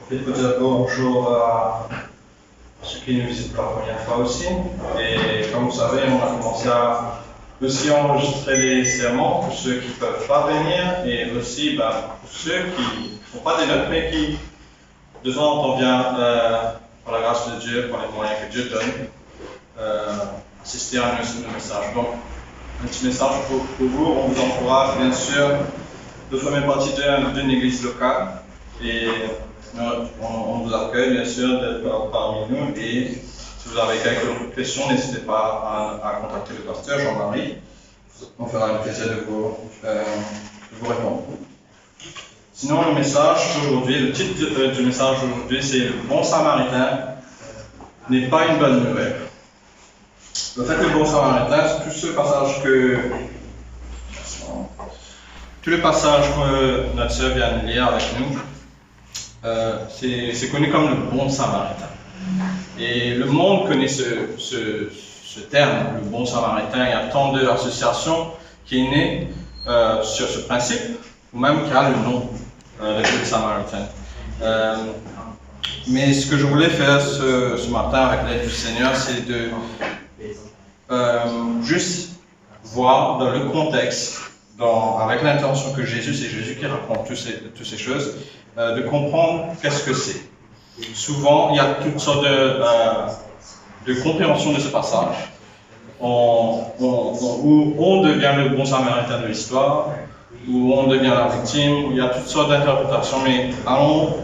Je peux dire bonjour à ceux qui nous visitent pour la première fois aussi. Et comme vous savez, on a commencé à aussi enregistrer les sermons pour ceux qui ne peuvent pas venir et aussi pour ceux qui ne font pas des notes mais qui de temps en temps viennent, par la grâce de Dieu, par les moyens que Dieu donne, assister à nos messages. Donc, un petit message pour vous. On vous encourage bien sûr de faire partie d'une église locale et on vous accueille bien sûr d'être parmi nous. Et si vous avez quelques questions, n'hésitez pas à contacter le pasteur Jean-Marie. On fera un plaisir de vous répondre. Sinon, le message d'aujourd'hui, le titre du message d'aujourd'hui, c'est Le bon samaritain n'est pas une bonne nouvelle. Le fait, le bon samaritain, c'est tout ce passage tout le passage que notre sœur vient de lire avec nous, c'est connu comme le bon samaritain. Et le monde connaît ce terme, le bon samaritain. Il y a tant d'associations qui est née sur ce principe, ou même qui a le nom, le bon samaritain. Mais ce que je voulais faire ce matin avec l'aide du Seigneur, c'est de juste voir dans le contexte, avec l'intention que Jésus, c'est Jésus qui raconte toutes ces choses, de comprendre qu'est-ce que c'est. Souvent, il y a toutes sortes de compréhension de ce passage, où on devient le bon samaritain de l'histoire, où on devient la victime, où il y a toutes sortes d'interprétations, mais allons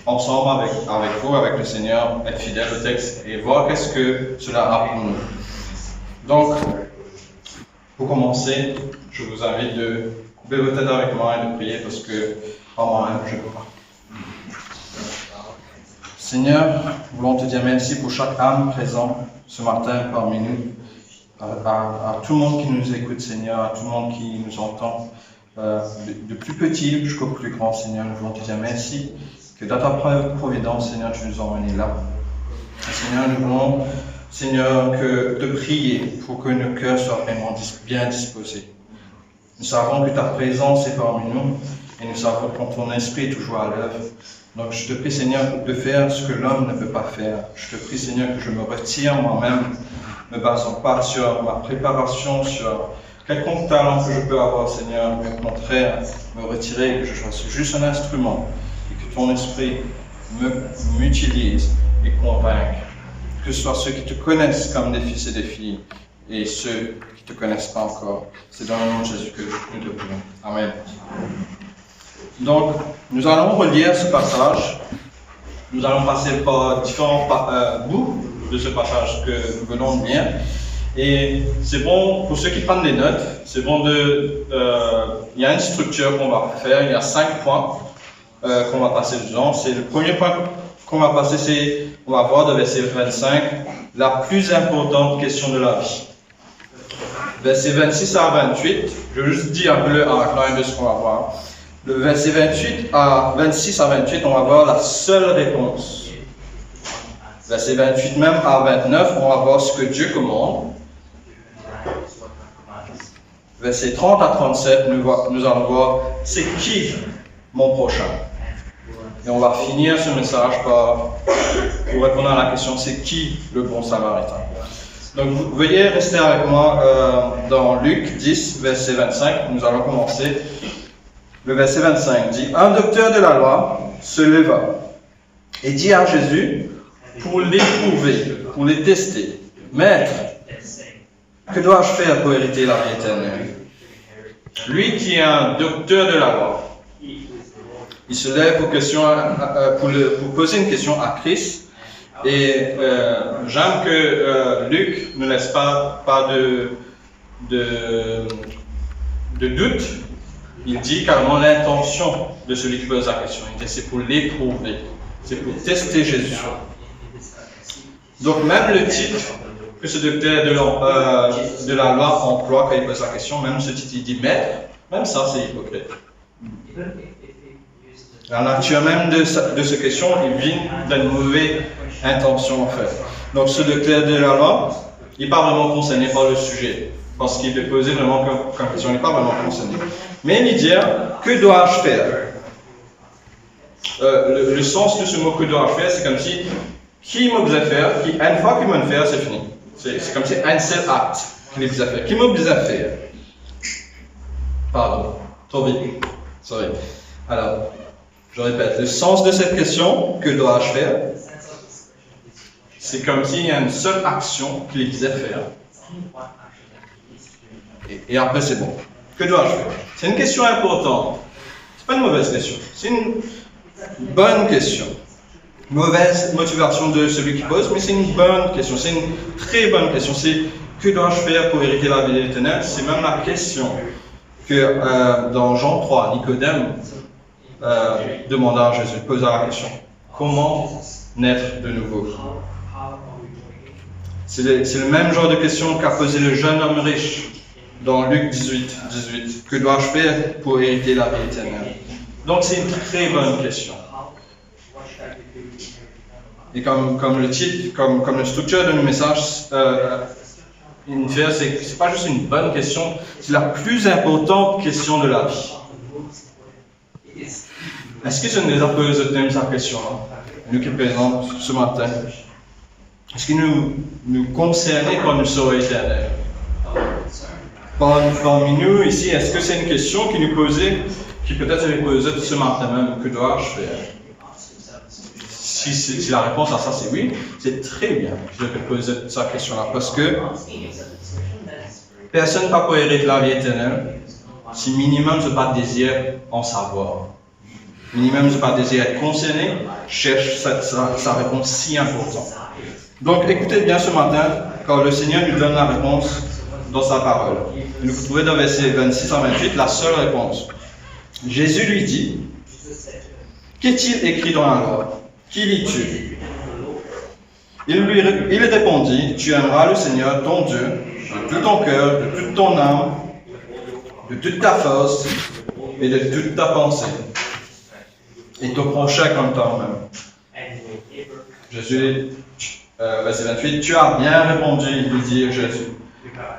ensemble avec vous, avec le Seigneur, être fidèles au texte et voir qu'est-ce que cela a pour nous. Donc, pour commencer, je vous invite de couper vos têtes avec moi et de prier parce que, par moi-même, je ne peux pas. Seigneur, nous voulons te dire merci pour chaque âme présente ce matin parmi nous, à tout le monde qui nous écoute, Seigneur, à tout le monde qui nous entend, de plus petit jusqu'au plus grand, Seigneur. Nous voulons te dire merci que dans ta providence, Seigneur, tu nous as emmenés là. Et Seigneur, nous voulons, Seigneur, te prier pour que nos cœurs soient vraiment bien disposés. Nous savons que ta présence est parmi nous et nous savons que ton esprit est toujours à l'œuvre. Donc je te prie, Seigneur, de faire ce que l'homme ne peut pas faire. Je te prie, Seigneur, que je me retire moi-même, ne me basant pas sur ma préparation, sur quelconque talent que je peux avoir, Seigneur, mais au contraire, me retirer, que je sois juste un instrument et que ton esprit m'utilise et convainque. Que ce soit ceux qui te connaissent comme des fils et des filles et ceux qui ne te connaissent pas encore. C'est dans le nom de Jésus que nous te prions. Amen. Donc, nous allons relire ce passage. Nous allons passer par différents bouts de ce passage que nous venons de lire. Et c'est bon, pour ceux qui prennent des notes, c'est bon il y a une structure qu'on va faire. Il y a 5 points qu'on va passer dedans. C'est le premier point qu'on va passer, c'est, on va voir de verset 25, la plus importante question de la vie. Verset 26 à 28, je vais juste dire un peu le outline de ce qu'on va voir. Le verset 26 à 28, on va voir la seule réponse. Verset 28 même à 29, on va voir ce que Dieu commande. Verset 30 à 37, nous allons voir c'est qui mon prochain. Et on va finir ce message pour répondre à la question c'est qui le bon samaritain. Donc veuillez rester avec moi dans Luc 10, verset 25. Nous allons commencer. Le verset 25 dit « Un docteur de la loi se leva et dit à Jésus pour l'éprouver, pour le tester, « Maître, que dois-je faire pour hériter la vie éternelle ?» Lui qui est un docteur de la loi, il se lève pour poser une question à Christ. Et j'aime que Luc ne laisse pas de doute. Il dit carrément l'intention de celui qui pose la question. Il dit c'est pour l'éprouver, c'est pour tester Jésus. Donc même le titre que ce docteur de la loi emploie quand il pose la question, même ce titre il dit maître, même ça c'est hypocrite. La nature même de cette question, il vient d'une mauvaise intention en fait. Donc ce docteur de la loi, il n'est pas vraiment concerné par le sujet, parce qu'il est posé vraiment comme question, il n'est pas vraiment concerné. Mais il dit, que dois-je faire? le sens de ce mot que dois-je faire, c'est comme si qui me faisait faire, une fois qu'il me le fait, c'est fini. C'est comme si un seul acte qu'il faisait faire. Qui me faisait faire? Pardon, trop vite. Sorry. Alors, je répète, le sens de cette question, que dois-je faire? C'est comme s'il y a une seule action qu'il faisait faire. Et après, c'est bon. Que dois-je faire? C'est une question importante. C'est pas une mauvaise question. C'est une bonne question. Mauvaise motivation de celui qui pose, mais c'est une bonne question. C'est une très bonne question. C'est que dois-je faire pour hériter la vie éternelle? C'est même la question que dans Jean 3, Nicodème demanda à Jésus, posa la question. Comment naître de nouveau? C'est le même genre de question qu'a posé le jeune homme riche dans Luc 18. Que dois-je faire pour hériter la vie éternelle? Donc c'est une très bonne question. Et comme le titre, comme la structure de nos messages, c'est pas juste une bonne question, c'est la plus importante question de la vie. Est-ce que je nous ai posé cette question-là, nous qui présentons ce matin? Est-ce que nous concernait quand nous serons éternels? Parmi nous ici, est-ce que c'est une question qui nous posait, qui peut-être est posée ce matin même, que dois-je faire? Si la réponse à ça c'est oui, c'est très bien que je peux poser cette question-là, parce que personne ne peut pas hériter la vie éternelle si minimum je n'ai pas de désir en savoir. Minimum je n'ai pas de désir être concerné, cherche sa réponse si importante. Donc écoutez bien ce matin, quand le Seigneur nous donne la réponse dans sa parole. Vous trouvez dans versets 26 à 28 la seule réponse. Jésus lui dit, qu'est-il écrit dans la loi? Qui lis-tu? Il répondit, tu aimeras le Seigneur ton Dieu de tout ton cœur, de toute ton âme, de toute ta force et de toute ta pensée. Et ton prochain comme toi-même. Jésus, verset 28, tu as bien répondu, il lui dit Jésus.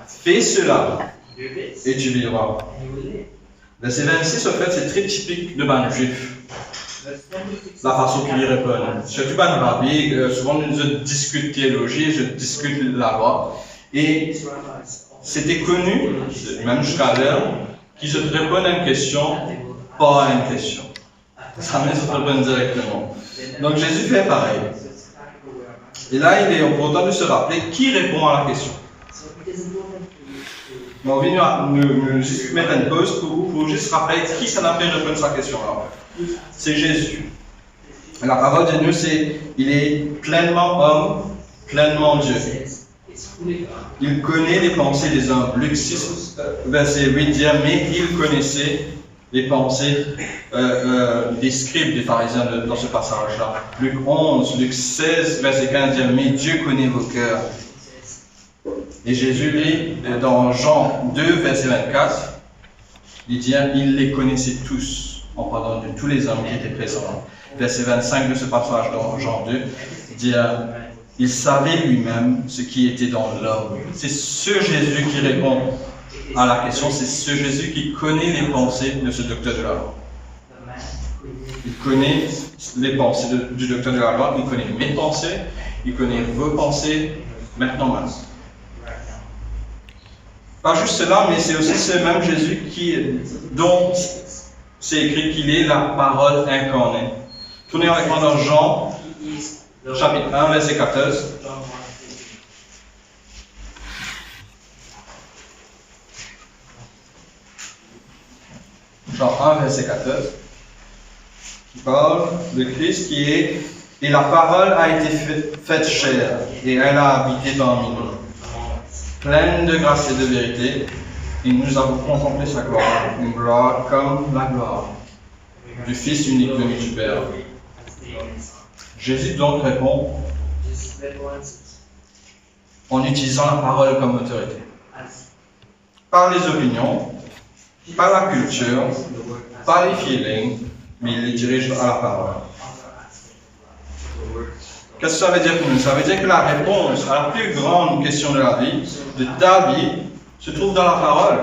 Fais cela et tu vivras. Verset 26, en fait, c'est très typique de ban juif. La façon qu'il y répond. Surtout ban rabbi, souvent nous discutons théologie, je discute la loi. Et c'était connu, même jusqu'à l'heure, qu'ils se répondent à une question, pas à une question. Ça met se répondre directement. Donc Jésus fait pareil. Et là, il est important de se rappeler qui répond à la question. Mais on vient nous juste mettre une pause pour juste rappeler qui ça n'a fait répondre à sa question-là. C'est Jésus. La parole de Dieu, c'est il est pleinement homme, pleinement Dieu. Il connaît les pensées des hommes. Luc 6, verset 8 dit, mais il connaissait les pensées des scribes, des pharisiens dans ce passage-là. Luc 11, Luc 16, verset 15 dit, mais Dieu connaît vos cœurs. Et Jésus, lui, dans Jean 2, verset 24, il dit, il les connaissait tous, en parlant de tous les hommes qui étaient présents. Verset 25 de ce passage dans Jean 2, dit, il savait lui-même ce qui était dans l'homme. C'est ce Jésus qui répond à la question, c'est ce Jésus qui connaît les pensées de ce docteur de la loi. Il connaît les pensées du docteur de la loi, il connaît mes pensées, il connaît vos pensées, maintenant. Pas juste cela, mais c'est aussi ce même Jésus dont c'est écrit qu'il est la parole incarnée. Tournez avec moi dans Jean, chapitre 1, verset 14. Jean 1, verset 14. Qui parle de Christ qui est « Et la parole a été faite chair, et elle a habité parmi nous. Pleine de grâce et de vérité, et nous avons contemplé sa gloire, une gloire comme la gloire du Fils unique venu du Père. » Jésus donc répond en utilisant la parole comme autorité. Par les opinions, par la culture, par les feelings, mais il les dirige à la parole. Qu'est-ce que ça veut dire pour nous? Ça veut dire que la réponse à la plus grande question de la vie, de ta vie, se trouve dans la parole.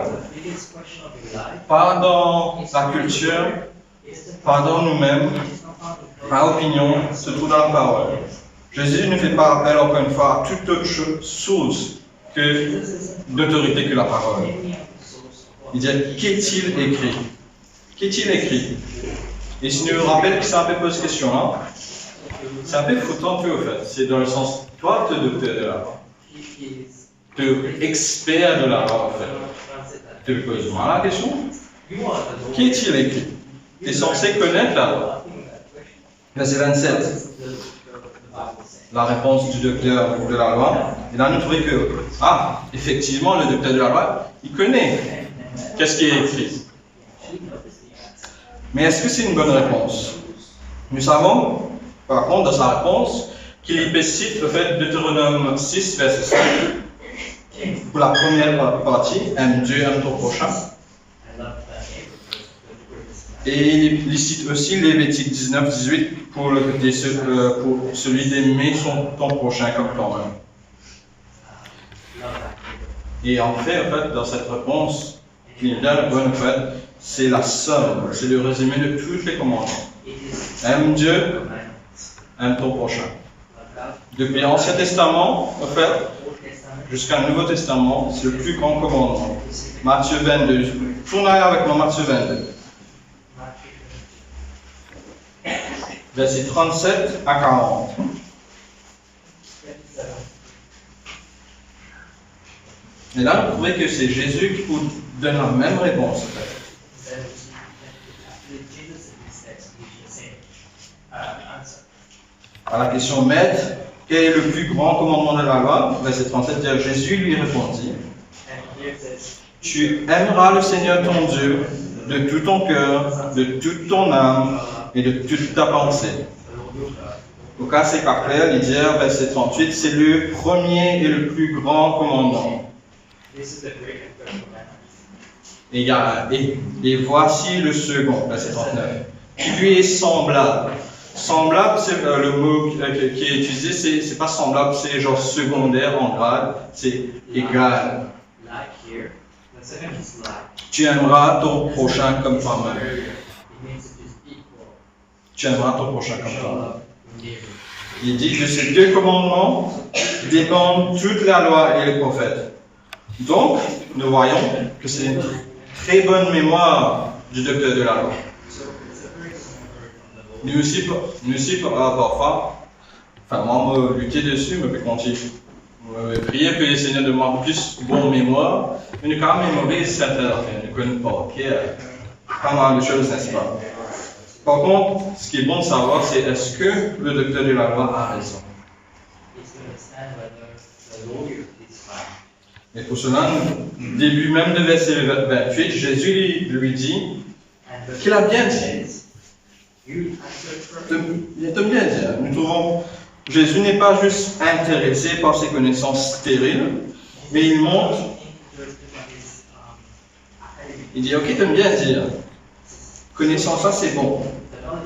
Pas dans la culture, pas dans nous-mêmes, par opinion, se trouve dans la parole. Jésus ne fait pas appel, encore une fois, à toute autre chose que d'autorité que la parole. Il dit, qu'est-il écrit? Qu'est-il écrit? Et si je nous rappelle que c'est un peu posé cette question-là, c'est un peu foutant au fait. C'est dans le sens, toi, tu es docteur de la loi. Tu es expert de la loi, en fait. Tu te poses moi la question. Qu'est-il écrit? Tu es censé connaître la loi. Verset 27. La réponse du docteur de la loi. Et là, nous trouvons que, effectivement, le docteur de la loi, il connaît qu'est-ce qui est écrit. Mais est-ce que c'est une bonne réponse? Nous savons, par contre, dans sa réponse, qu'il cite le fait de Deutéronome 6, verset 5, pour la première partie, aime Dieu, aime ton prochain. Et il cite aussi Lévitique 19, 18 pour celui d'aimer ton prochain comme toi-même. Et en fait, dans cette réponse, qui est bien bonne, en fait, c'est la somme, c'est le résumé de tous les commandements. Aime Dieu, aime ton prochain. Depuis l'Ancien Testament, en fait, jusqu'à le Nouveau Testament, c'est le plus grand commandement. Matthieu 22. Tournez avec moi, Matthieu 22. Versets 37 à 40. Et là, vous trouvez que c'est Jésus qui vous donne la même réponse. En fait. À la question maître, quel est le plus grand commandement de la loi? Verset 37 dit, Jésus lui répondit, tu aimeras le Seigneur ton Dieu de tout ton cœur, de toute ton âme et de toute ta pensée. Au cas c'est pas clair, il dit, verset 38, c'est le premier et le plus grand commandement. Et voici le second, verset 39, qui lui est semblable. Semblable, c'est le mot qui est utilisé, c'est pas semblable, c'est genre secondaire en grade, c'est égal. Tu aimeras ton prochain comme toi-même. Tu aimeras ton prochain comme toi-même. Il dit que ces deux commandements dépendent toute la loi et les prophètes. Donc, nous voyons que c'est une très bonne mémoire du docteur de la loi. Nous aussi parfois, moi, me lutter dessus, me continuer. Me prier pour le Seigneur de moi plus bonne mémoire, mais nous quand même mémoriser certaines affaires. Nous ne connaissons pas, pas mal de choses, n'est-ce pas? Par contre, ce qui est bon de savoir, c'est est-ce que le docteur de la loi a raison? Et pour cela, début même de verset 28, Jésus lui dit qu'il a bien dit. Il est bien dit. Nous trouvons Jésus n'est pas juste intéressé par ses connaissances stériles, mais il montre. Il dit, ok, tu aimes bien dire. Connaissance, ça c'est bon.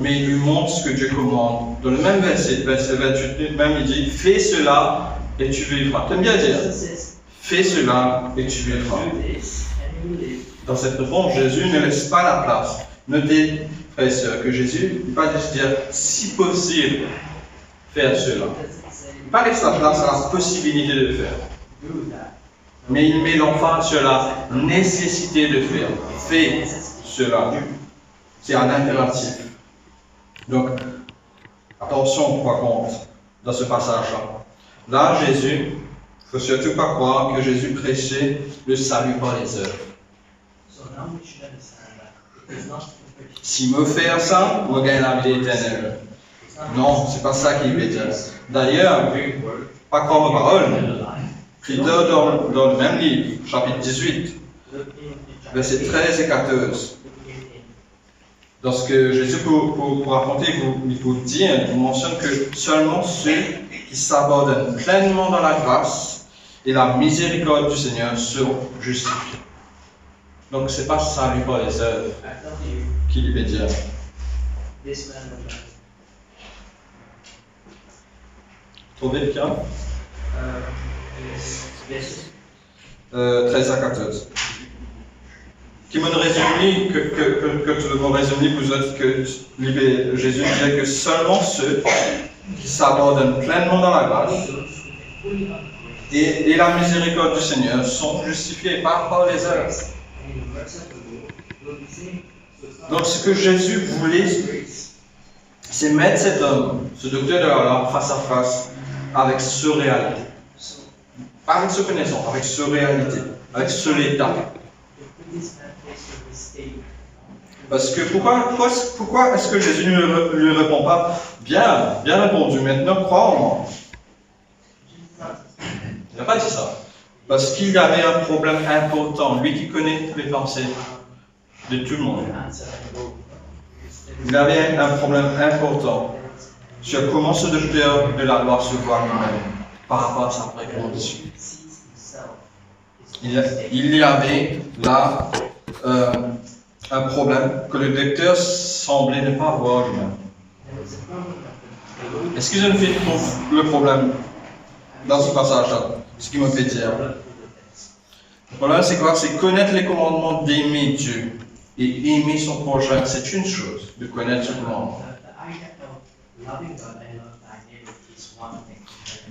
Mais il lui montre ce que Dieu commande. Dans le même verset 28, même il dit, fais cela et tu vivras. Tu aimes bien dire. Fais cela et tu vivras. Dans cette réponse, Jésus ne laisse pas la place. Notez, frères et sœurs, que Jésus ne va pas juste dire, si possible, faire cela. Il ne va pas laisser la place à la possibilité de le faire. Mais il met l'emphase sur la nécessité de faire. Fais cela. C'est un impératif. Donc, attention, par contre, dans ce passage-là. Là, Jésus, il ne faut surtout pas croire que Jésus prêchait le salut par les œuvres. Si me faire ça, je gagne la vie éternelle. Non, c'est pas ça qu'il veut dire. D'ailleurs, pas comme parole, plutôt dans le même livre, chapitre 18, versets 13 et 14. Lorsque Jésus, pour raconter, il vous dit, il vous mentionne que seulement ceux qui s'abandonnent pleinement dans la grâce et la miséricorde du Seigneur seront justifiés. Donc, ce n'est pas salut par les œuvres qu'il veut dire. Trouvez le cas 13 à 14. qui me résume que tu me résumes vous autres que Jésus disait que seulement ceux qui s'abandonnent pleinement dans la grâce et la miséricorde du Seigneur sont justifiés par les œuvres. Donc ce que Jésus voulait, c'est mettre cet homme, ce docteur de la loi, face à face avec ce réalité. Pas avec ce connaissance, avec ce réalité, avec ce état. Parce que pourquoi est-ce que Jésus ne lui répond pas bien répondu, maintenant crois en moi. Il n'a pas dit ça. Parce qu'il y avait un problème important, lui qui connaît les pensées de tout le monde. Il avait un problème important sur comment ce docteur de la loi se voit lui-même par rapport à sa vraie condition. Il y avait là un problème que le docteur semblait ne pas voir lui-même. Est-ce que je ne fais trouve le problème dans ce passage-là? Ce qui me fait dire. Le problème, c'est quoi? C'est connaître les commandements d'aimer Dieu et aimer son prochain. C'est une chose de connaître ce commandement.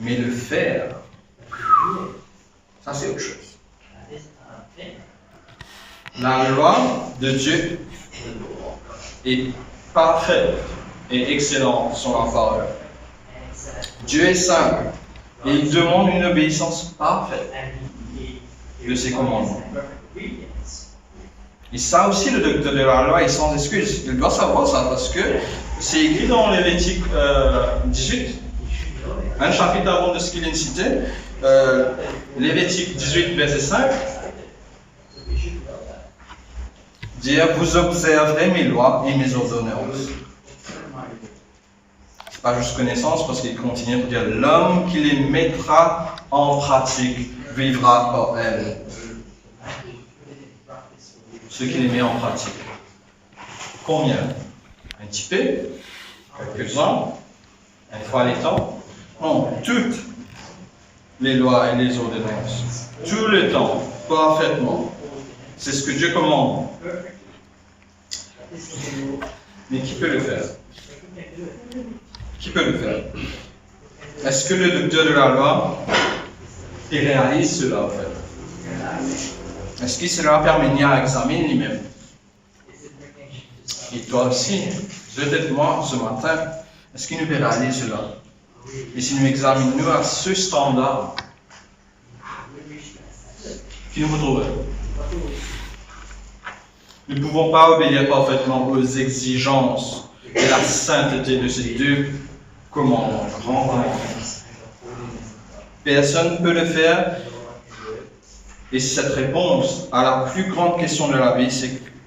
Mais le faire, ça c'est autre chose. La loi de Dieu est parfaite et excellente sur la parole. Dieu est saint et il demande une obéissance parfaite de ses commandements. Et ça aussi, le docteur de la loi est sans excuse. Il doit savoir ça parce que c'est écrit dans Lévitique 18, un chapitre avant de ce qu'il est cité, Lévitique 18, verset 5. Dire, vous observerez mes lois et mes ordonnances. C'est pas juste connaissance parce qu'il continue de dire, l'homme qui les mettra en pratique vivra par elles. Ceux qui les mettent en pratique. Combien? Un petit peu? Quelques-uns? Une fois les temps? Non, toutes les lois et les ordonnances. Tout le temps, parfaitement. C'est ce que Dieu commande. Mais qui peut le faire? Qui peut le faire? Est-ce que le docteur de la loi réalise cela en fait? Est-ce qu'il sera permis à examiner lui-même? Et toi aussi, peut-être moi ce matin, est-ce qu'il nous réalise cela? Et si nous examinons à ce standard, qui nous retrouve? Nous ne pouvons pas obéir parfaitement aux exigences et la sainteté de ces deux commandements. Personne ne peut le faire. Et cette réponse à la plus grande question de la vie,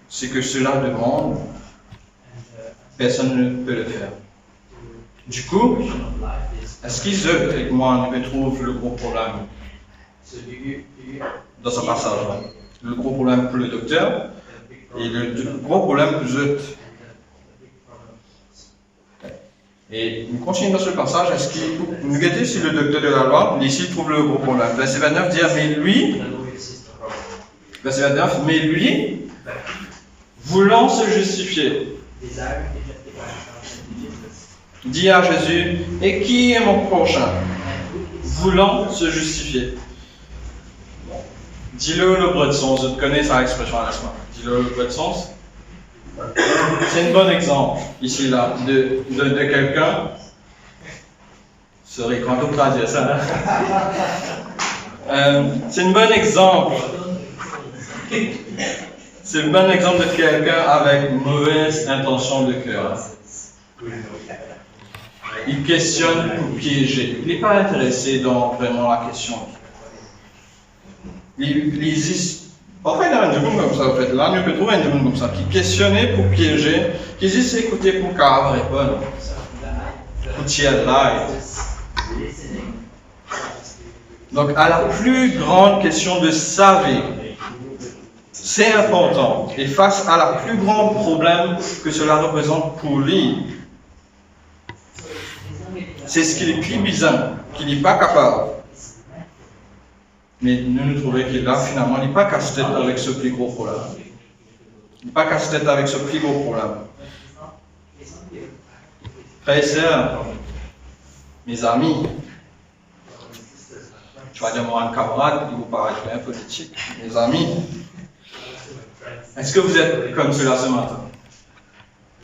c'est que cela demande. Personne ne peut le faire. Du coup, est-ce qu'ils œuvrent avec moi nous trouvent le gros problème dans ce passage-là? Le gros problème pour le docteur et le gros problème pour les autres. Et nous continuons dans ce passage. Est-ce qu'il nous guettez si le docteur de la loi, ici, trouve le gros problème? Verset 29 dit, mais lui, verset 29, mais lui, voulant se justifier, dit à Jésus, et qui est mon prochain? Voulant se justifier. Dis-le le bras de sens, je connais sa expression, n'est-ce pas? Dis-le le bras de sens. C'est un bon exemple, ici, là, de quelqu'un. Sorry, quand on peut dire ça. C'est un bon exemple. C'est un bon exemple de quelqu'un avec mauvaise intention de cœur. Il questionne pour piéger. Il n'est pas intéressé dans vraiment la question. Il hésite. Parfois, il y a un démon comme ça, en fait. Là, on peut trouver un démon comme ça, qui questionnait pour piéger, qui hésite à écouter pour qu'à répondre. Pour tirer là. Donc, à la plus grande question de sa vie, c'est important. Et face à la plus grand problème que cela représente pour lui, c'est ce qu'il est plus bizarre, qu'il n'est pas capable. Mais nous trouvons qu'il là, finalement, il n'est pas casse-tête avec ce plus gros problème. Il n'est pas casse-tête avec ce plus gros problème. Frères et sœurs, mes amis, je vais dire moi un camarade, il vous paraît bien politique, mes amis, est-ce que vous êtes comme cela ce matin?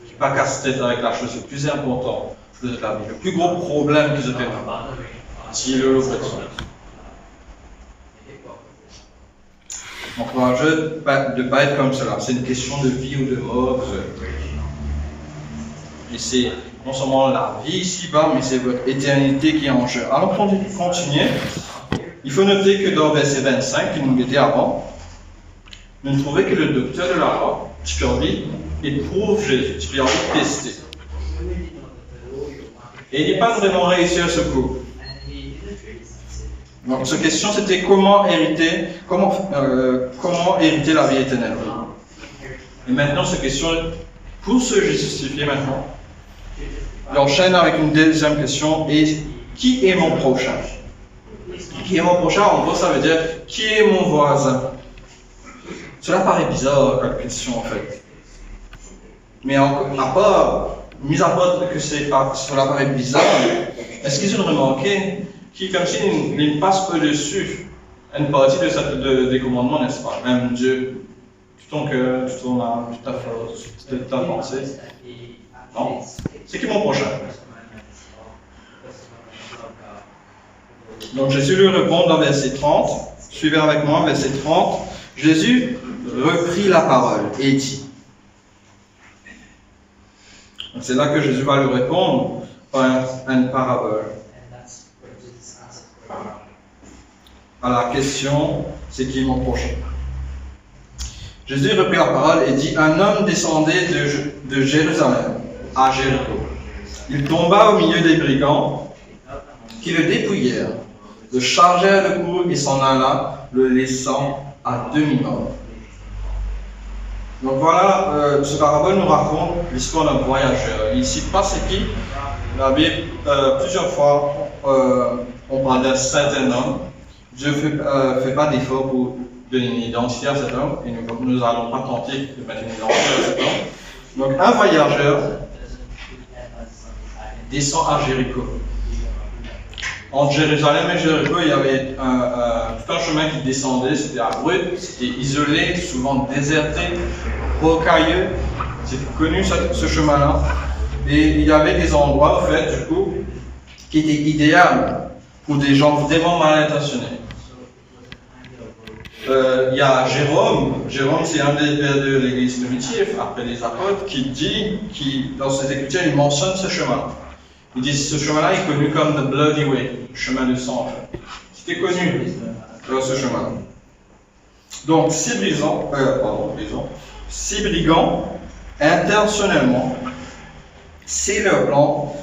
Je ne pas casse-tête avec la chose la plus importante de la vie. Le plus gros problème que vous avez, c'est l'oppression. Encourageux de ne pas être comme cela. C'est une question de vie ou de mort. Et c'est non seulement la vie ici-bas, mais c'est votre éternité qui est en jeu. Alors, pour continuer, il faut noter que dans verset 25, qui nous était avant, nous trouvons que le docteur de la loi, Spurgeon, éprouve Jésus. Spurgeon testé. Et il n'est pas vraiment réussi à ce coup. Donc, cette question, c'était comment hériter la vie éternelle. Et maintenant, cette question, pour se justifier maintenant, il enchaîne avec une deuxième question, et qui est mon prochain? Qui est mon prochain? En gros, ça veut dire, qui est mon voisin? Cela paraît bizarre comme question, en fait. Mais mis à part que cela paraît bizarre, est-ce qu'ils ont remarqué qui, comme s'il passe au-dessus une partie des commandements, n'est-ce pas? Même Dieu, tout ton cœur, toute ton âme, toute ta force, toute ta pensée. Non, c'est qui mon prochain? Donc Jésus lui répond dans verset 30, suivez avec moi, verset 30. Jésus reprit la parole et dit. C'est là que Jésus va lui répondre par une parabole. À la question, c'est qui mon prochain? Jésus reprit la parole et dit, un homme descendait de Jérusalem à Jéricho. Il tomba au milieu des brigands qui le dépouillèrent, le chargèrent le cou et s'en alla, le laissant à demi-mort. Donc voilà, ce parabole nous raconte l'histoire d'un voyageur. Il ne cite pas c'est qui. La Bible, plusieurs fois, on parle d'un certain homme. Dieu ne fait pas d'effort pour donner une identité à cet homme, et nous n'allons pas tenter de mettre une identité à cet homme. Donc un voyageur descend à Jéricho. Entre Jérusalem et Jéricho, il y avait tout un chemin qui descendait, c'était abrupt, c'était isolé, souvent déserté, rocailleux. C'était connu ce chemin-là. Et il y avait des endroits, en fait, du coup, qui étaient idéaux pour des gens vraiment mal intentionnés. Il y a Jérôme, c'est un des pères de l'église primitive, après les apôtres, qui dans ses écritures, il mentionne ce chemin. Il dit ce chemin-là est connu comme the bloody way, le chemin du sang en fait. C'était connu, ce chemin. Donc, six brigands, intentionnellement, c'est leur plan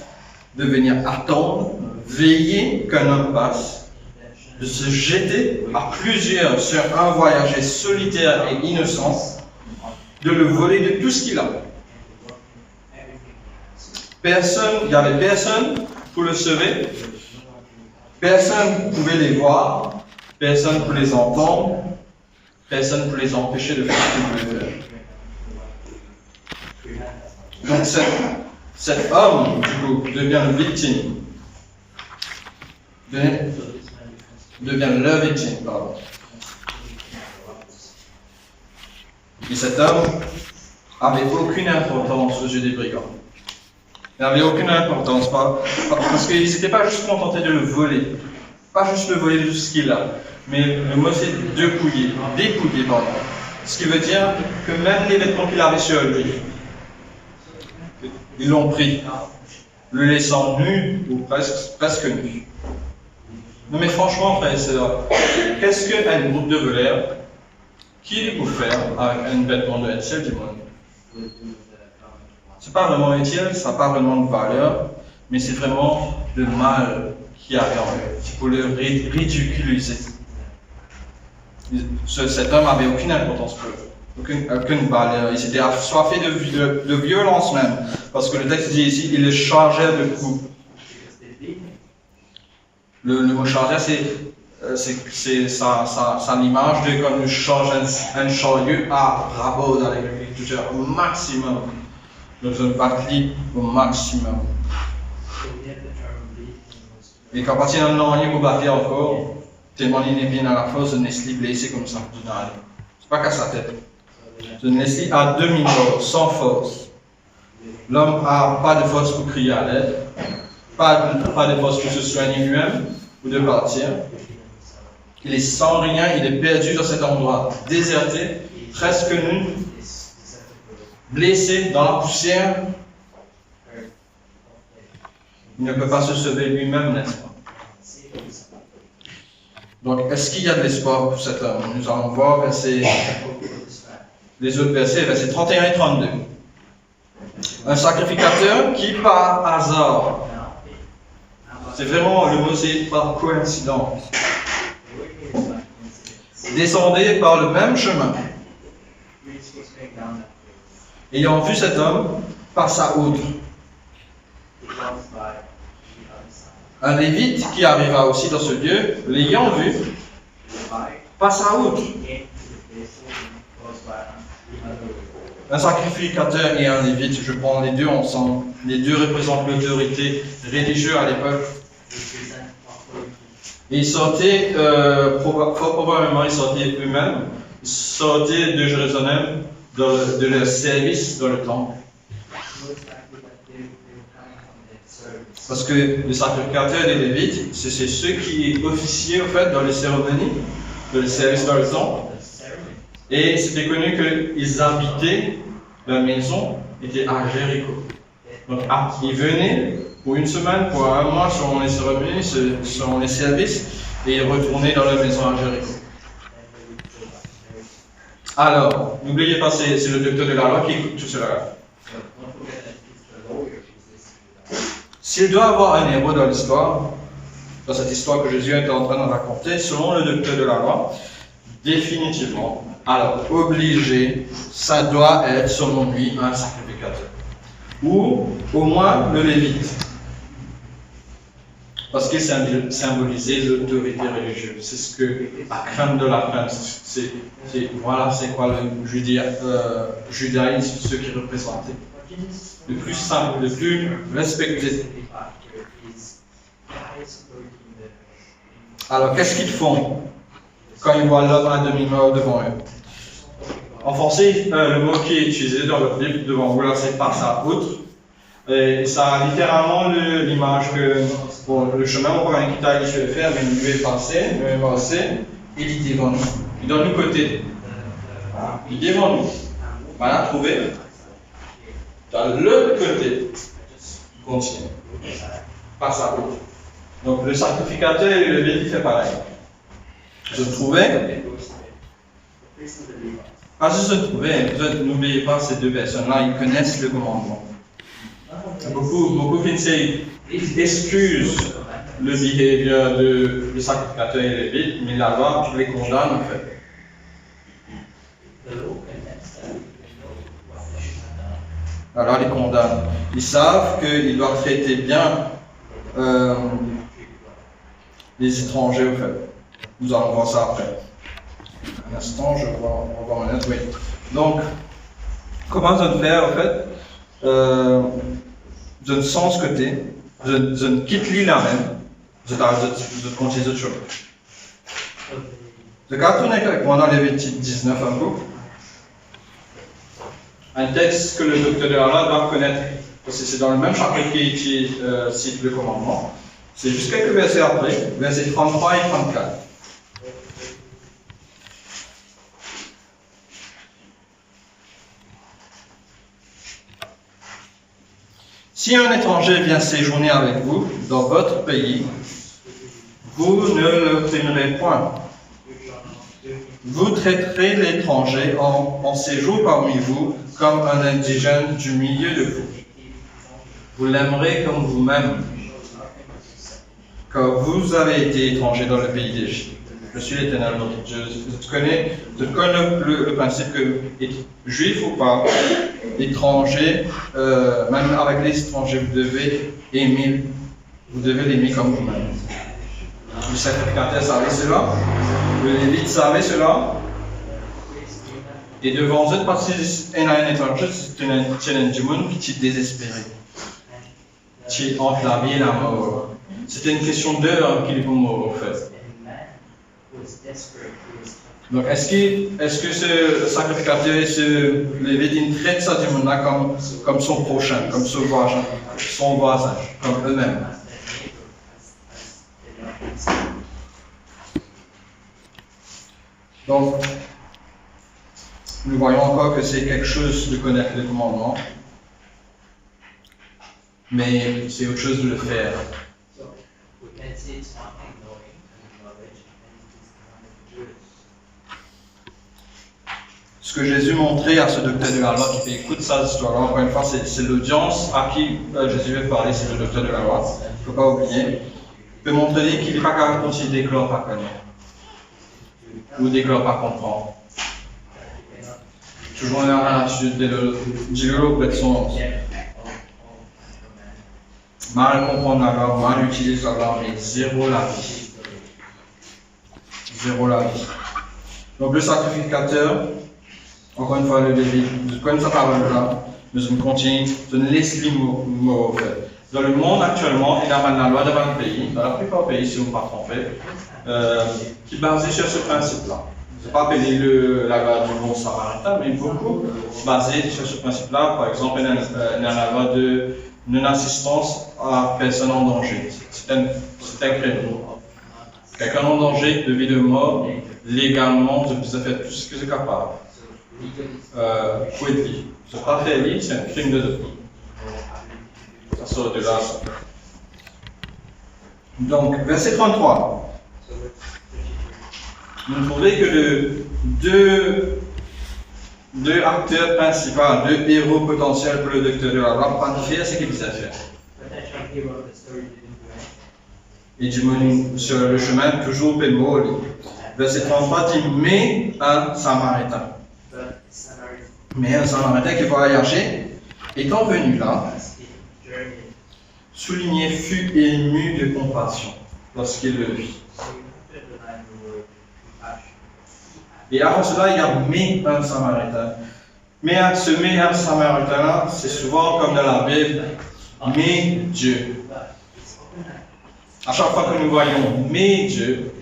de venir attendre, veiller qu'un homme passe, de se jeter à plusieurs sur un voyageur solitaire et innocent, de le voler de tout ce qu'il a. Il n'y avait personne pour le sauver, personne ne pouvait les voir, personne pour les entendre, personne pour les empêcher de faire ce qu'ils voulaient faire. Donc cet homme, du coup, devient une victime. Devient leur victime, pardon. Et cet homme n'avait aucune importance aux yeux des brigands. Il n'avait aucune importance, parce qu'ils n'étaient pas juste contentés de le voler. Pas juste le voler de tout ce qu'il a, mais le mot c'est dépouiller, pardon. Ce qui veut dire que même les vêtements qu'il avait sur lui, ils l'ont pris, le laissant nu ou presque nu. Non mais franchement, frère, qu'est-ce qu'un groupe de voleurs qui peut faire avec un vêtement de ciel du monde? C'est pas vraiment utile, ça n'a pas vraiment de valeur, mais c'est vraiment le mal qui arrive en eux. C'est pour le ridiculiser. Cet homme n'avait aucune importance pour eux, aucune valeur. Il s'était assoiffé de violence même, parce que le texte dit ici, il le chargeait de coups. Le mot charger, c'est ça l'image de quand nous changeons un chariot à rabot dans l'agriculture au maximum. Nous sommes partis au maximum. Et quand partir dans le nom, vous battez encore, tellement il est bien à la force, de Nestlé blessé comme ça. C'est pas qu'à sa tête. De Nestlé a demi-mort, sans force. L'homme n'a pas de force pour crier à l'aide, pas de force pour se soigner lui-même ou de partir. Il est sans rien, il est perdu dans cet endroit, déserté, presque nu, blessé dans la poussière. Il ne peut pas se sauver lui-même, n'est-ce pas? Donc, est-ce qu'il y a de l'espoir pour cet homme? Nous allons voir les autres versets, versets 31 et 32. Un sacrificateur qui, par hasard, c'est vraiment le mot, c'est par coïncidence, descendait par le même chemin. Ayant vu cet homme, passa outre. Un lévite qui arriva aussi dans ce lieu, l'ayant vu, passa outre. Un sacrificateur et un lévite, je prends les deux ensemble. Les deux représentent l'autorité religieuse à l'époque. Et ils sortaient, fort probablement, ils sortaient eux-mêmes, ils sortaient de Jérusalem de leur service dans le temple. Parce que les sacrificateurs et les lévites, c'est ceux qui officiaient en fait dans les cérémonies, dans les services dans le temple. Et c'était connu qu'ils habitaient, leur maison était à Jéricho. Donc ils venaient pour une semaine, pour un mois, selon les cérémonies, selon les services, et ils retournaient dans leur maison à Jéricho. Alors, n'oubliez pas, c'est le docteur de la loi qui écoute tout cela. S'il doit avoir un héros dans l'histoire, dans cette histoire que Jésus est en train de raconter, selon le docteur de la loi, définitivement, alors obligé, ça doit être selon lui un sacrificateur. Ou au moins le lévite. Parce qu'il symbolisait l'autorité religieuse. C'est ce que la crème de la crème, voilà, c'est quoi le judaïsme, ce qui représentait. Le plus simple, le plus respecté. Alors, qu'est-ce qu'ils font quand ils voient l'homme à demi-mort devant eux? En français, le mot qui est utilisé dans le Bible devant vous, là, c'est passa outre. Et ça a littéralement l'image que le chemin au point qu'il a dû faire, mais il lui est passé, il est devant nous. Il est dans le côté. Il est devant nous. Voilà, trouvé. Dans l'autre côté, continue. Passe à l'autre. Donc le sacrificateur et le lévite fait pareil. Je trouvais. Pas juste se trouver, n'oubliez pas ces deux personnes-là, ils connaissent le commandement. Beaucoup qui excusent le behavior du sacrificateur et le lévite, mais la loi les condamne en fait. Alors ils condamnent. Ils savent qu'ils doivent traiter bien les étrangers en fait. Nous allons voir ça après. Un instant, on va voir un autre. Oui. Donc, comment je vais faire en fait? Je ne sens ce côté, je ne quitte l'île là même, je continue autre chose. Je vais tourner avec moi dans Lévitique 19 un peu. Un texte que le docteur de la loi doit connaître, parce que c'est dans le même chapitre qui cite le commandement. C'est juste quelques versets après, versets 33 et 34. Si un étranger vient séjourner avec vous dans votre pays, vous ne le témerez point. Vous traiterez l'étranger en séjour parmi vous comme un indigène du milieu de vous. Vous l'aimerez comme vous-même, car vous avez été étranger dans le pays d'Égypte. Je suis l'Éternel votre Dieu. Je connais le principe que, juif ou pas, étranger, même avec les étrangers, vous devez l'aimer comme vous-même. le sacrificateur savait cela, le Lévite savait cela, et devant eux, parce qu'il y a un étranger, c'est un monde qui est désespéré, qui est entre la vie et la mort. C'était une question d'heure qu'il est pour mourir, en fait. Donc, est-ce que ce sacrificateur et ce Lévite, il traite ça du monde-là comme son prochain, comme son voisin, comme eux-mêmes? Donc, nous voyons encore que c'est quelque chose de connaître les commandements, mais c'est autre chose de le faire. Ce que Jésus montrait à ce docteur de la loi qui fait écoute ça, histoire-là, encore une fois, c'est l'audience à qui Jésus veut parler, c'est le docteur de la loi. Il ne faut pas oublier. Il peut montrer qu'il n'est pas capable de considérer déclare pas connaître ou déclare pas comprendre. Toujours là, dis-le auprès de son mal comprendre la loi, mal utiliser la loi, mais zéro la vie. Zéro la vie. Donc le sacrificateur, encore une fois, le Lévite, comme sa parole là, nous continuons de ne laisser mot. Dans le monde actuellement, il y a la loi devant le pays, dans la plupart des pays, si on ne pas trompé, qui est basée sur ce principe-là. Je ne vais pas appeler la loi du bon samaritain, mais beaucoup basée sur ce principe-là. Par exemple, il y a la loi de non-assistance à personne en danger. C'est un créneau. Quelqu'un en danger de vie de mort, légalement, je peux faire tout ce que je suis capable. Pour être libre. Ce n'est pas faire libre, c'est un crime de vie. Ça sort de là. Ça. Donc, verset 33. Vous trouvez que deux acteurs principaux, deux héros potentiels pour le docteur de la loi, pas faire ce qu'ils avaient fait. Et du monde sur le chemin, toujours bémol. Verset 33 dit mais un Samaritain. Mais un Samaritain qui voyageait, étant venu là, souligné fut ému de compassion lorsqu'il le vit. Et avant cela, il y a mais un Samaritain. Mais ce mais un Samaritain-là, c'est souvent comme dans la Bible, mais Dieu. À chaque fois que nous voyons mais Dieu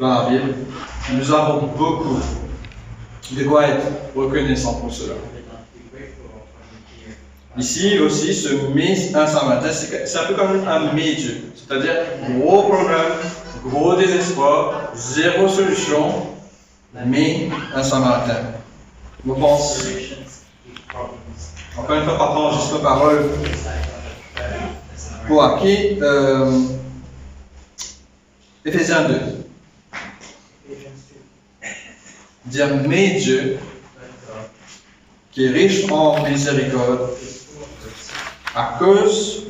dans la Bible, nous avons beaucoup de quoi être reconnaissants pour cela. Ici aussi, ce mais un Samaritain, c'est un peu comme un mais Dieu. C'est-à-dire, gros problème, gros désespoir, zéro solution, mais un Samaritain. Je pense, encore une fois, partons juste nos paroles pour acquis. Éphésiens 2. Dire mais Dieu, qui est riche en miséricorde, à cause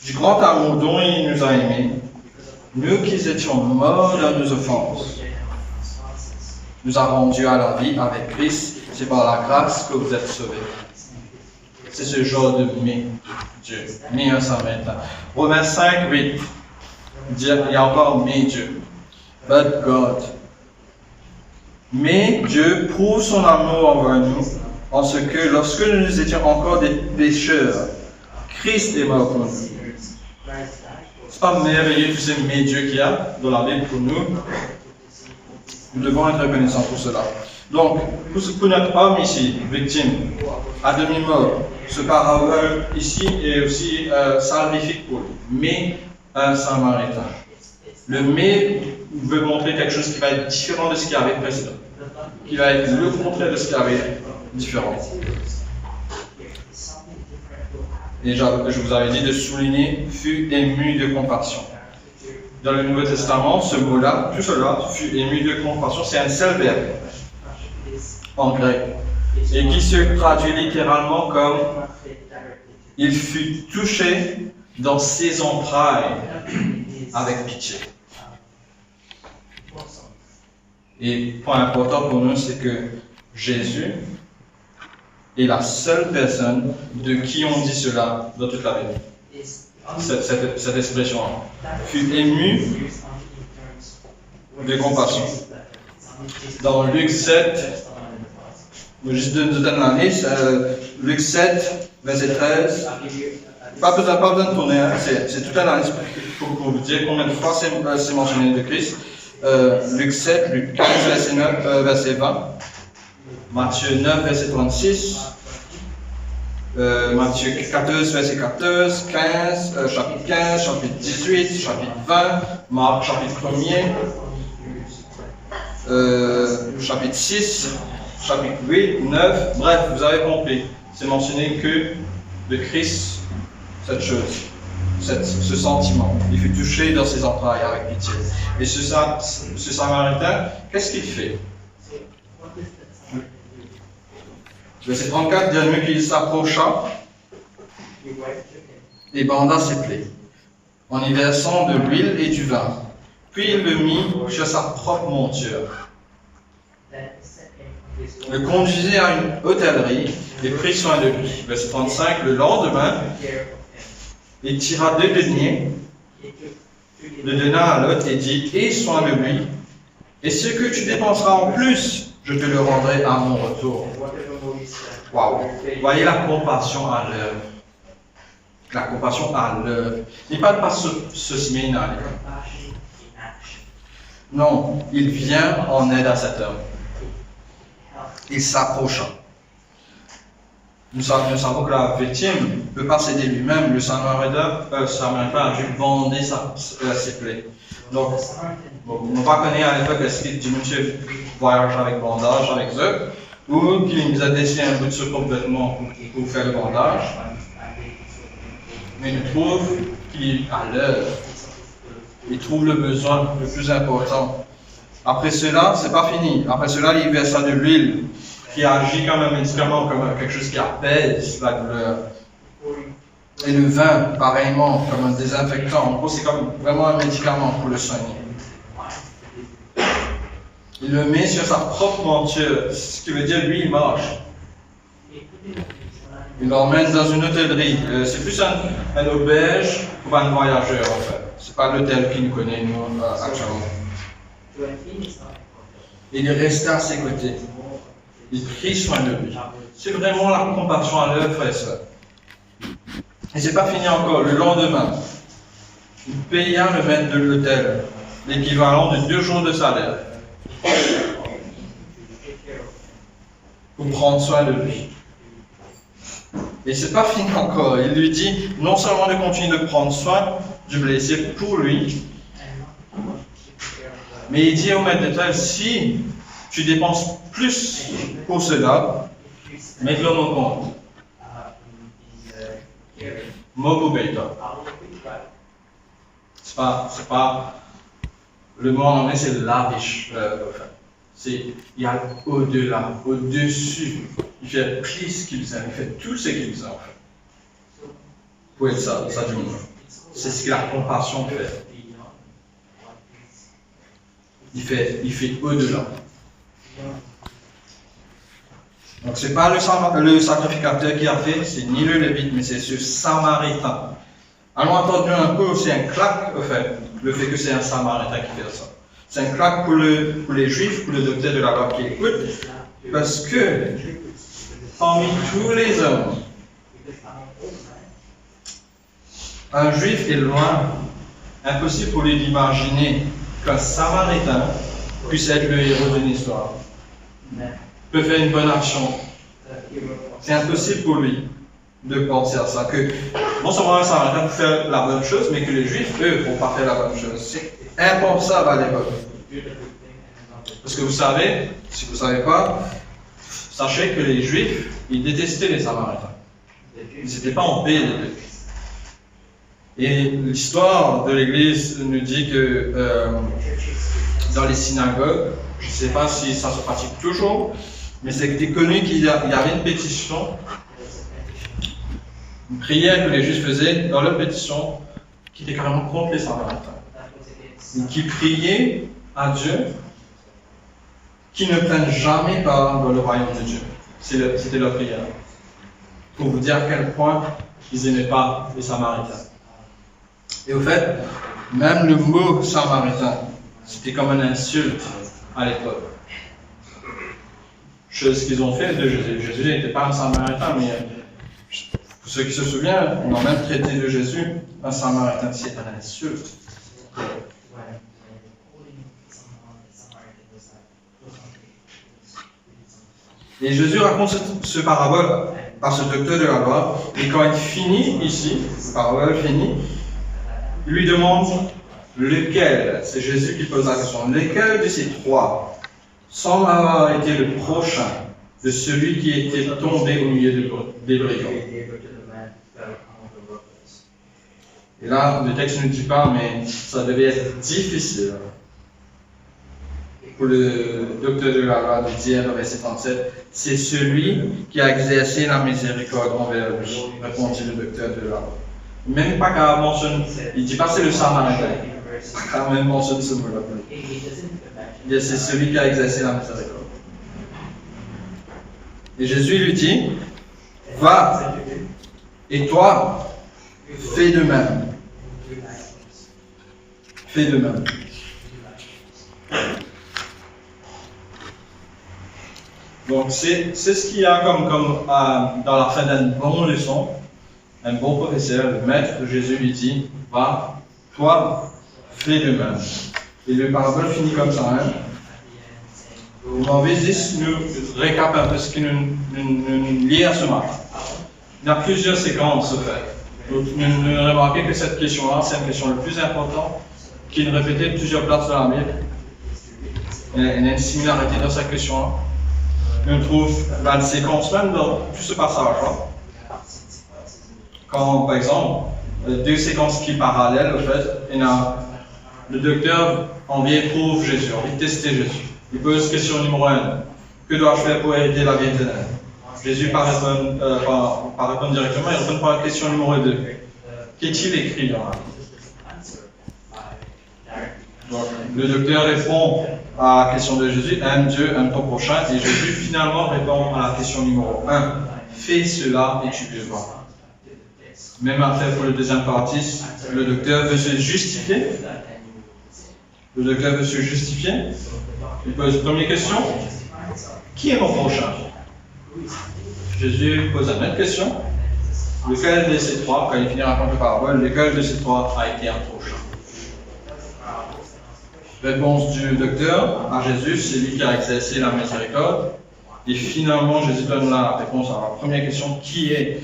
du grand amour dont il nous a aimés, nous qui étions morts dans nos offenses, nous a rendus à la vie avec Christ. C'est par la grâce que vous êtes sauvés. C'est ce genre de mais Dieu, mais un Samaritain. Romains 5, 8. Il y a encore mais Dieu. But God. Mais Dieu prouve son amour envers nous en ce que lorsque nous étions encore des pécheurs, Christ est mort pour nous. C'est pas merveilleux tous ces mais Dieu qu'il y a dans la Bible pour nous. Nous devons être reconnaissants pour cela. Donc, pour notre homme ici, victime, à demi-mort, ce parabole ici est aussi salvifique pour lui. Mais un Samaritain. Le mais veut montrer quelque chose qui va être différent de ce qu'il y avait précédent. Qui va être le contraire de ce qu'il y avait différent. Et je vous avais dit de souligner, fut ému de compassion. Dans le Nouveau Testament, ce mot-là, tout cela, fut ému de compassion, c'est un seul verbe en grec. Et qui se traduit littéralement comme il fut touché dans ses entrailles avec pitié. Et point important pour nous, c'est que Jésus est la seule personne de qui on dit cela dans toute la Bible. Cette expression fut ému de compassion. Dans Luc 7, je donne la liste, Luc 7, verset 13. Pas besoin de tourner, hein, c'est toute la liste pour vous dire combien de fois c'est mentionné de Christ. Luc 7, Luc 15, verset 9, verset 20. Matthieu 9, verset 36. Matthieu 14, verset 14, 15, chapitre 15, chapitre 18, chapitre 20, Marc, chapitre 1er, chapitre 6, chapitre 8, 9, bref, vous avez compris. C'est mentionné que de Christ, cette chose, ce sentiment. Il fut touché dans ses entrailles avec pitié. Et ce Samaritain, qu'est-ce qu'il fait? Verset 34, dit mieux qu'il s'approcha et banda ses plaies, en y versant de l'huile et du vin. Puis il le mit sur sa propre monture, le conduisit à une hôtellerie et prit soin de lui. Verset 35, le lendemain, il tira 2 deniers, le donna à l'autre et dit, aie soin de lui, et ce que tu dépenseras en plus, je te le rendrai à mon retour. Waouh! Voyez la compassion à l'œuvre. La compassion à l'œuvre. Il ne parle pas ce séminaire. Non, il vient en aide à cet homme. Il s'approcha. Nous savons que la victime ne peut pas s'aider lui-même. Le Samaritain a dû bander ses plaies. Donc, on va connaître à l'époque l'esprit du monsieur voyage avec bandage avec eux, ou qu'il nous a décidé un bout de ce complètement pour faire le bandage. Mais il trouve qu'il est à l'œuvre. Il trouve le besoin le plus important. Après cela, c'est pas fini. Après cela, il versa de l'huile qui agit comme un médicament, comme quelque chose qui apaise la douleur. Et le vin, pareillement, comme un désinfectant. En gros, c'est comme vraiment un médicament pour le soigner. Il le met sur sa propre monture, ce qui veut dire lui, il marche. Il l'emmène dans une hôtellerie. C'est plus un auberge pour un voyageur, en fait. C'est pas l'hôtel qui nous connaît, nous, actuellement. Il est resté à ses côtés. Il prit soin de lui. C'est vraiment la compassion à l'œuvre, frère et sœur. Et c'est pas fini encore. Le lendemain, il paya le maître de l'hôtel l'équivalent de 2 jours de salaire pour prendre soin de lui. Et c'est pas fini encore. Il lui dit non seulement de continuer de prendre soin du blessé pour lui, mais il dit au maître d'hôtel, si tu dépenses plus pour cela, mets-le au compte. Mokubeita. C'est pas le mot en anglais, c'est lavish. Il y a au-delà, au-dessus. Il fait plus qu'il aime, il fait tout ce qu'il aime. Pour être ça du monde. C'est ce que la compassion fait. Il fait au-delà. Donc c'est pas le sacrificateur qui a fait, c'est ni le Lévite, mais c'est ce Samaritain. Alors entendu un peu, c'est un claque, au fait, le fait que c'est un Samaritain qui fait ça. C'est un claque pour les Juifs, pour le docteur de la loi qui écoute, parce que parmi tous les hommes, un Juif est loin, impossible pour lui d'imaginer qu'un Samaritain puisse être le héros d'une histoire, peut faire une bonne action. C'est impossible pour lui de penser à ça, que non seulement un Samaritain peut faire la bonne chose, mais que les Juifs, eux, ne vont pas faire la bonne chose. C'est impensable à l'époque. Parce que vous savez, si vous ne savez pas, sachez que les Juifs, ils détestaient les Samaritains. Ils n'étaient pas en paix les deux. Et l'histoire de l'Église nous dit que dans les synagogues, je ne sais pas si ça se pratique toujours, mais c'était connu qu'il y avait une pétition, une prière que les Juifs faisaient dans leur pétition qui était carrément contre les Samaritains. Et qui priaient à Dieu qui ne prennent jamais part dans le royaume de Dieu. C'était leur prière. Pour vous dire à quel point ils n'aimaient pas les Samaritains. Et au fait, même le mot Samaritain C'était comme une insulte à l'époque. Chose qu'ils ont fait de Jésus. Jésus n'était pas un Samaritain, mais pour ceux qui se souviennent, on a même traité de Jésus un Samaritain. C'est une insulte. Et Jésus raconte ce parabole à ce docteur de la loi, et quand il finit ici, la parabole finit, il lui demande lequel, c'est Jésus qui pose la question, lequel de ces trois semble avoir été le prochain de celui qui était tombé au milieu des brigands. Et là, le texte ne dit pas, mais ça devait être difficile pour le docteur de la loi de dire au verset 37, c'est celui qui a exercé la miséricorde envers lui, répondit le docteur de la loi. Même pas qu'à mentionner, il ne dit pas c'est le Samaritain, pas même mentionner ce mot-là. Il dit c'est celui qui a exercé la miséricorde. Et Jésus lui dit, va, et toi, fais de même. Fais de même. Donc, c'est ce qu'il y a comme dans la fin d'une bonne leçon. Un bon professeur, le maître, Jésus lui dit, va, toi, fais de même. Et le parabole finit comme ça. Hein? On va juste nous récap un peu ce que nous lire ce matin. Il y a plusieurs séquences, en fait. Donc, nous remarquez que cette question-là, c'est une question la plus importante, qui est répétée plusieurs places dans la Bible. Il y a une similarité dans cette question-là. On trouve dans une séquence même dans tout ce passage-là. Quand, par exemple, deux séquences qui sont parallèles, en fait, il y a le docteur envie de prouver Jésus, envie de tester Jésus. Il pose question numéro 1. Que dois-je faire pour hériter la vie éternelle? Jésus ne répond pas directement, il répond par la question numéro 2. Qu'est-il écrit dans la Donc, le docteur répond à la question de Jésus, aime Dieu, aime ton prochain, et Jésus finalement répond à la question numéro 1. Fais cela et tu vivras. Même après pour le deuxième partie, le docteur veut se justifier. Le docteur veut se justifier. Il pose la première question. Qui est mon prochain? Jésus pose la même question. Lequel de ces trois, quand il finit à raconter la parabole, lequel de ces trois a été un prochain? Réponse du docteur à Jésus, c'est lui qui a exercé la miséricorde. Et finalement, Jésus donne la réponse à la première question, qui est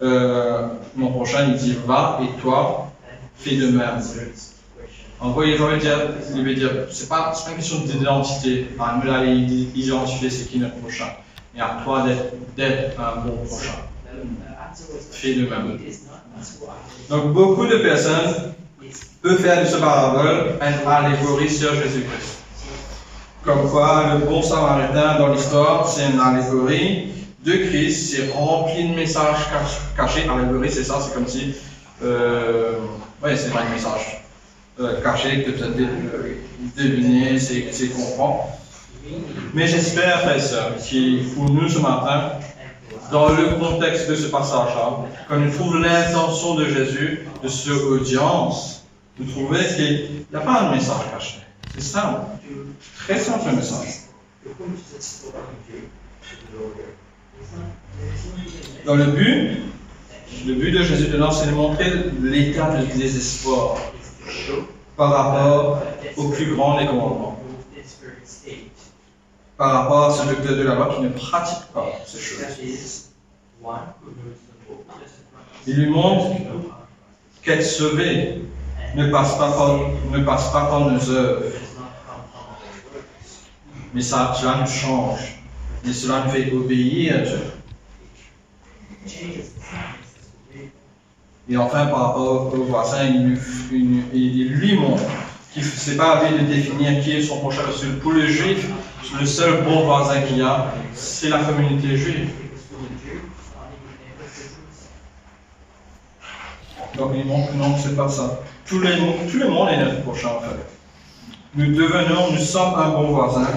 mon prochain? Il dit, va et toi, fais de même. En gros, il veut dire, c'est pas une question d'identité. Enfin, nous, là, identifier c'est qui notre prochain. Et à toi d'être un bon prochain. Fais de même. Donc, beaucoup de personnes peuvent faire de ce parabole une allégorie sur Jésus-Christ. Comme quoi, le bon samaritain dans l'histoire, c'est une allégorie de Christ, c'est rempli de messages cachés. Allégorie, c'est ça, c'est comme si. C'est pas un message caché que tu as deviné, c'est comprendre. Mais j'espère, frères et sœurs, que pour nous ce matin, dans le contexte de ce passage-là, quand nous trouvons l'intention de Jésus, de cette audience, vous trouvez qu'il n'y a pas un message caché. C'est simple. Très simple message. Dans le but de Jésus dedans, c'est de montrer l'état de désespoir par rapport au plus grand des commandements. Par rapport à ce docteur de la loi qui ne pratique pas ces choses. Il lui montre qu'être sauvé ne passe pas par nos œuvres. Mais cela nous change. Et cela nous fait obéir à Dieu. Et enfin, par rapport au voisin, il lui montre qu'il ne s'est pas à lui de définir qui est son prochain. Parce que pour le juif, le seul bon voisin qu'il y a, c'est la communauté juive. Donc il montre que non, c'est pas ça. Tout le monde est notre prochain en fait. Nous sommes un bon voisin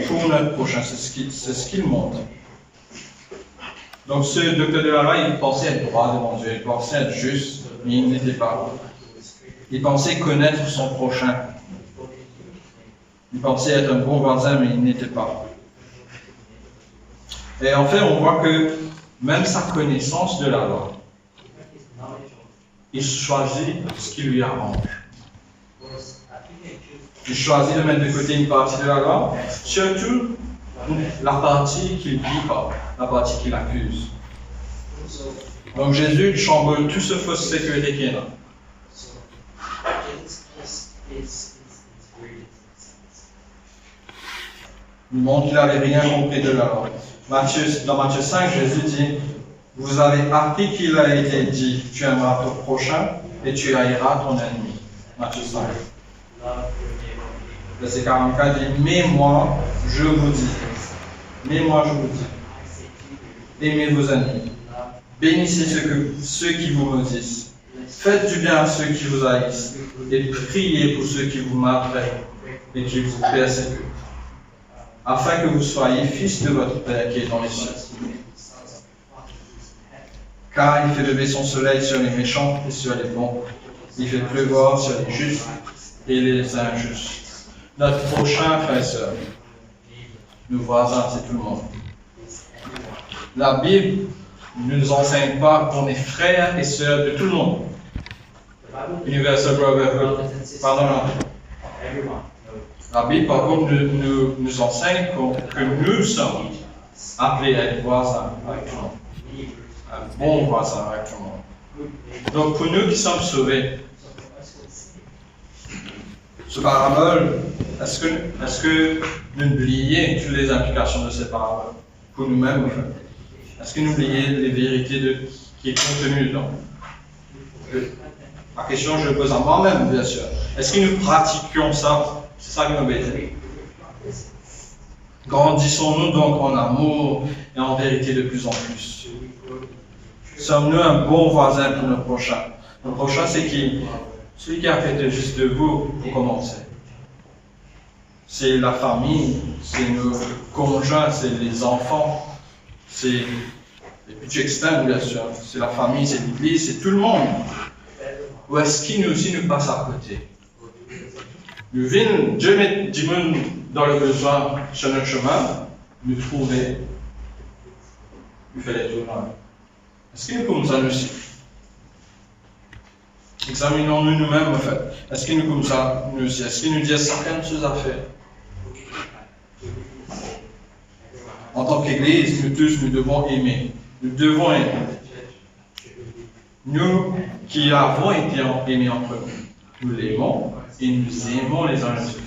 pour notre prochain. C'est ce qu'il montre. Donc ce docteur de la loi, il pensait être droit devant Dieu, il pensait être juste, mais il n'était pas. Il pensait connaître son prochain. Il pensait être un bon voisin, mais il n'était pas. Et en fait, on voit que même sa connaissance de la loi, il choisit ce qui lui arrange. Il choisit de mettre de côté une partie de la loi, surtout la partie qu'il ne vit pas, la partie qu'il accuse. Donc Jésus chamboule tout ce fausse sécurité qu'il y a là. Il montre qu'il n'avait rien compris de la loi. Dans Matthieu 5, Jésus dit, vous avez appris qu'il a été dit, tu aimeras ton prochain et tu haïras ton ennemi. Matthieu 5. Verset 44 dit, mais moi, je vous dis, aimez vos ennemis, bénissez ceux qui vous maudissent, faites du bien à ceux qui vous haïssent, et priez pour ceux qui vous maltraitent et qui vous persécutent, afin que vous soyez fils de votre Père qui est dans les cieux. Car il fait lever son soleil sur les méchants et sur les bons, il fait pleuvoir sur les justes et les injustes. Notre prochain frère et sœur, nos voisins, c'est tout le monde. La Bible ne nous enseigne pas qu'on est frères et sœurs de tout le monde. Universal Brotherhood, pardon. La Bible, par contre, nous enseigne que nous sommes appelés à être voisins avec tout le monde. Un bon voisin avec tout le monde. Donc, pour nous qui sommes sauvés, ce parabole, est-ce que nous oublions toutes les implications de ces paraboles pour nous-mêmes? Est-ce que nous oublions les vérités qui est contenues dedans? La question, je le pose à moi-même, bien sûr. Est-ce que nous pratiquions ça? C'est ça qui m'embête. Grandissons-nous donc en amour et en vérité de plus en plus? Sommes-nous un bon voisin pour nos prochains? Le prochain, c'est qui? Celui qui a fait de juste de vous pour commencer. C'est la famille, c'est nos conjoints, c'est les enfants, c'est les petits externes, bien sûr. C'est la famille, c'est l'église, c'est tout le monde. Ou est-ce qu'il nous aussi nous passe à côté? Dieu met du monde dans le besoin sur notre chemin, nous trouver, nous faire les tournages. Est-ce qu'il nous comme ça nous aussi? Examinons-nous nous-mêmes en fait. Est-ce qu'il nous comme ça nous aussi? Est-ce qu'il nous dit certaines choses à faire? En tant qu'Église, nous tous, nous devons aimer. Nous devons aimer. Nous qui avons été aimés entre nous, nous l'aimons et nous aimons les uns les autres.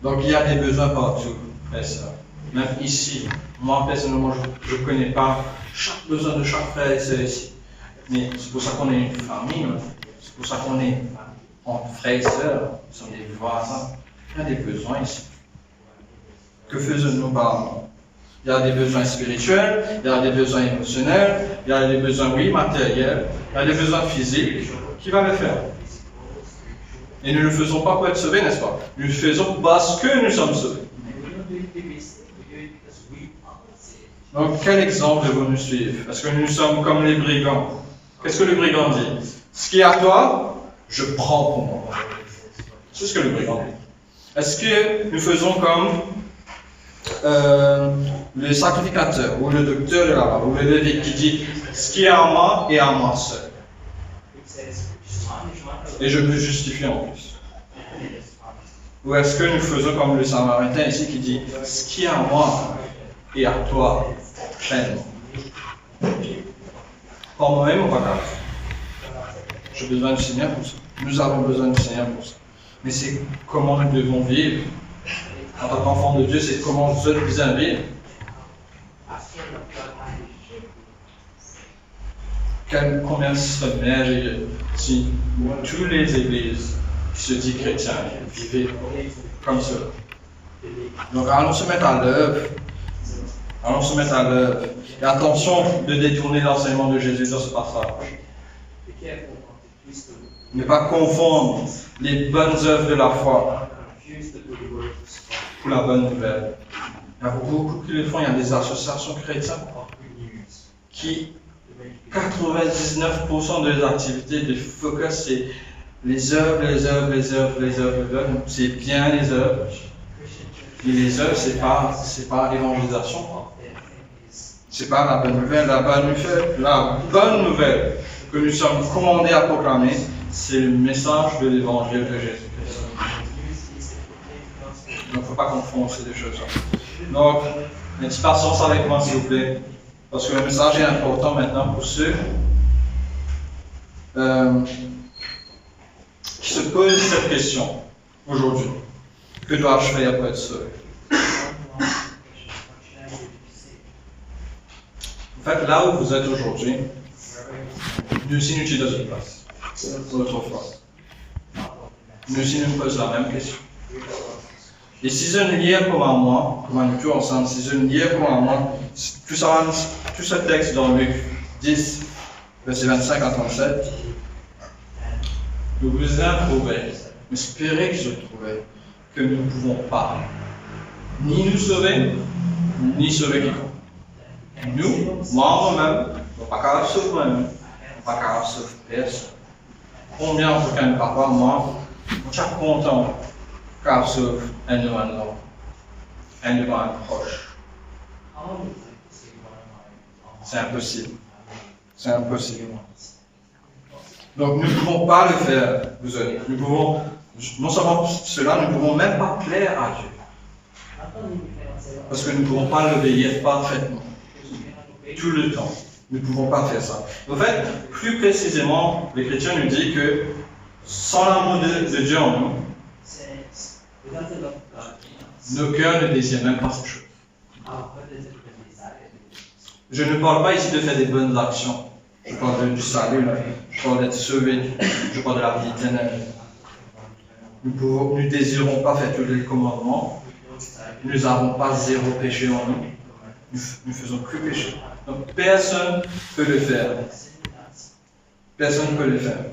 Donc il y a des besoins partout, frères et sœurs. Même ici, moi personnellement, je ne connais pas chaque besoin de chaque frère et sœur ici. Mais c'est pour ça qu'on est une famille, c'est pour ça qu'on est entre frères et sœurs, nous sommes des voisins. Il y a des besoins ici. Que faisons-nous par Il y a des besoins spirituels, il y a des besoins émotionnels, il y a des besoins, oui, matériels, il y a des besoins physiques. Qui va le faire? Et nous ne le faisons pas pour être sauvés, n'est-ce pas? Nous le faisons parce que nous sommes sauvés. Donc, quel exemple devons-nous suivre? Est-ce que nous sommes comme les brigands? Qu'est-ce que le brigand dit? Ce qui est à toi, je prends pour moi. C'est ce que le brigand dit. Est-ce que nous faisons comme le sacrificateur, ou le docteur de la loi, ou le lévite qui dit ce qui est à moi est à moi seul? Et je me justifie en plus. Ou est-ce que nous faisons comme le samaritain ici qui dit ce qui est à moi est à toi pleinement? Par moi-même ou pas grave? J'ai besoin du Seigneur pour ça. Nous avons besoin du Seigneur pour ça. Mais c'est comment nous devons vivre. En tant qu'enfant de Dieu, c'est comment nous devons vivre. Combien ce serait merveilleux si toutes les églises qui se disent chrétiens vivaient comme ça. Donc allons se mettre à l'œuvre. Allons se mettre à l'œuvre. Et attention de détourner l'enseignement de Jésus dans ce passage. Ne pas confondre les bonnes œuvres de la foi pour la bonne nouvelle. Il y a beaucoup qui le font. Il y a des associations chrétiennes qui 99% de leurs activités de focus, c'est les œuvres, c'est bien les œuvres. Et les œuvres, c'est pas l'évangélisation. C'est pas la bonne nouvelle. La bonne nouvelle que nous sommes commandés à proclamer, c'est le message de l'évangile de Jésus-Christ. Donc, il ne faut pas confondre ces deux choses-là. Donc, une petite patience avec moi, s'il vous plaît. Parce que le message est important maintenant pour ceux qui se posent cette question aujourd'hui. Que dois-je faire pour être sauvé? En fait, là où vous êtes aujourd'hui, nous aussi nous sommes dans une place. Autrefois. Nous aussi nous posons la même question. Et si je ne lis comme à moi, comme nous tous ensemble, si je ne lis comme à moi, tout ce texte dans Luc 10, verset 25 à 37, nous vous improuvez, espérez que je trouvais, que nous ne pouvons pas ni nous sauver, ni sauver quiconque. Nous, moi-même, je ne suis pas capable de sauver moi-même, je ne suis pas capable de sauver personne. Combien en tout cas ne parle pas moi, je suis content car sauve un de un proche. C'est impossible. C'est impossible. Donc nous ne pouvons pas le faire, vous avez. Nous pouvons, non seulement cela, nous ne pouvons même pas plaire à Dieu. Parce que nous ne pouvons pas l'obéir parfaitement. Tout le temps. Nous ne pouvons pas faire ça. En fait, plus précisément, les chrétiens nous disent que sans l'amour de Dieu en nous, nos cœurs ne désirent même pas ces choses. Je ne parle pas ici de faire des bonnes actions. Je parle du salut, je parle d'être sauvé, je parle de la vie éternelle. Nous ne désirons pas faire tous les commandements. Nous n'avons pas zéro péché en nous. Nous ne faisons plus péché. Donc personne ne peut le faire. Personne ne peut le faire.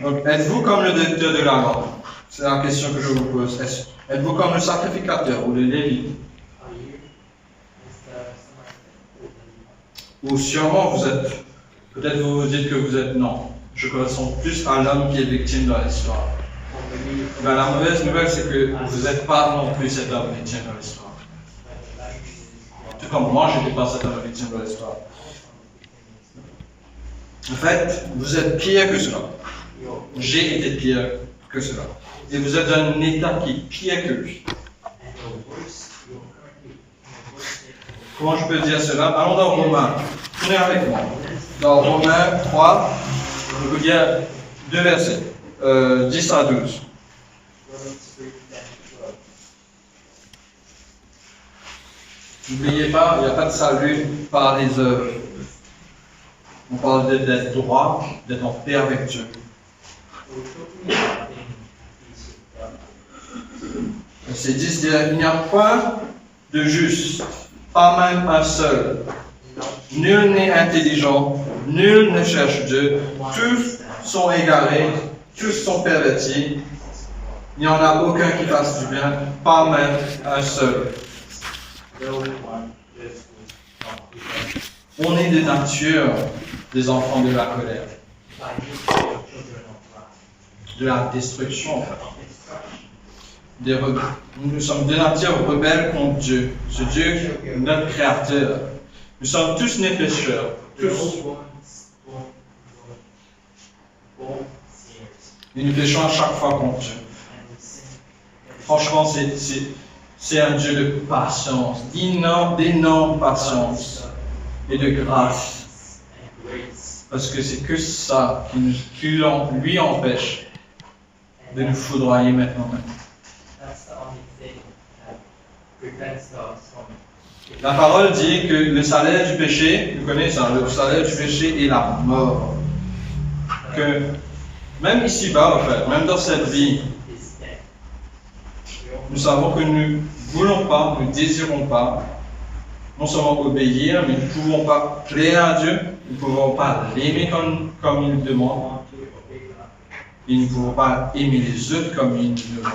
Donc êtes-vous comme le docteur de la loi? C'est la question que je vous pose. Êtes-vous comme le sacrificateur ou le lévite? Ou sûrement vous êtes, peut-être vous vous dites que vous êtes non. Je correspond plus à l'homme qui est victime dans l'histoire. Ben, la mauvaise nouvelle, c'est que vous n'êtes pas non plus cet homme victime dans l'histoire. Tout comme moi, je n'étais pas cet homme victime dans l'histoire. En fait, vous êtes pire que cela. J'ai été pire que cela. Et vous êtes dans un état qui est pire que lui. Comment je peux dire cela? Allons dans Romains. Tournez avec moi. Dans Romains 3, je vais vous dire deux versets. 10 à 12. N'oubliez pas, il n'y a pas de salut par les œuvres. On parle d'être droit, d'être en paix avec Dieu. Verset 10 dit, il n'y a point de juste, pas même un seul. Nul n'est intelligent, nul ne cherche Dieu, tous sont égarés, tous sont pervertis. Il n'y en a aucun qui fasse du bien, pas même un seul. On est de nature des enfants de la colère, de la destruction en fait. Nous sommes de nature rebelles contre Dieu, ce Dieu, notre Créateur. Nous sommes tous nés pécheurs, tous. Et nous péchons à chaque fois contre Dieu. Franchement, c'est un Dieu de patience, d'énorme patience et de grâce. Parce que c'est que ça qui lui empêche de nous foudroyer maintenant. La parole dit que le salaire du péché, vous connaissez ça, le salaire du péché est la mort. Que même ici-bas, en fait, même dans cette vie, nous savons que nous ne voulons pas, nous ne désirons pas, non seulement obéir, mais nous ne pouvons pas plaire à Dieu, nous ne pouvons pas l'aimer comme il nous demande, et nous ne pouvons pas aimer les autres comme il nous demande.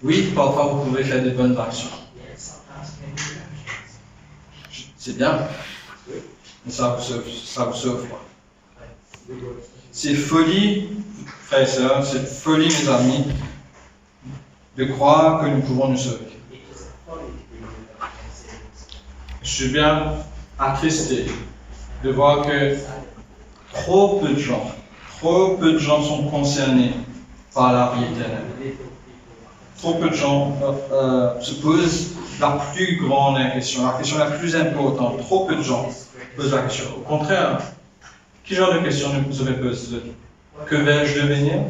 Oui, parfois vous pouvez faire de bonnes actions. C'est bien, mais ça vous sauve pas. C'est folie, frères et sœurs, c'est folie, mes amis, de croire que nous pouvons nous sauver. Je suis bien attristé de voir que trop peu de gens sont concernés par la vie éternelle. Trop peu de gens se posent la plus grande question, la question la plus importante. Trop peu de gens posent la question. Au contraire, quel genre de question vous avez posé? Que vais-je devenir?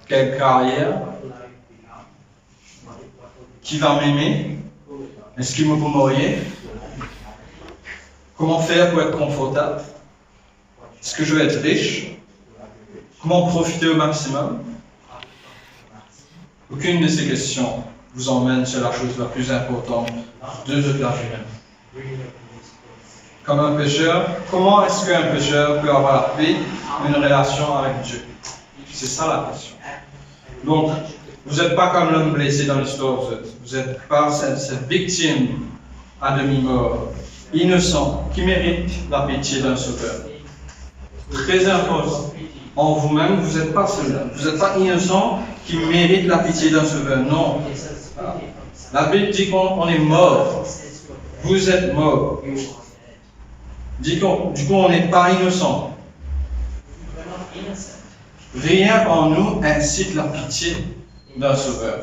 Quelle carrière? Qui va m'aimer? Est-ce qu'il me peut marier? Comment faire pour être confortable? Est-ce que je vais être riche? Comment profiter au maximum? Aucune de ces questions vous emmène sur la chose la plus importante de toute la vie même. Comme un pécheur, comment est-ce qu'un pécheur peut avoir la paix, une relation avec Dieu? C'est ça la question. Donc, vous n'êtes pas comme l'homme blessé dans l'histoire, vous n'êtes pas cette victime à demi-mort, innocent, qui mérite la pitié d'un sauveur. Très important. En vous-même, vous n'êtes pas celui-là. Vous n'êtes pas innocent qui mérite la pitié d'un sauveur. Non. La Bible dit qu'on est mort. Vous êtes mort. Du coup, on n'est pas innocent. Rien en nous incite la pitié d'un sauveur.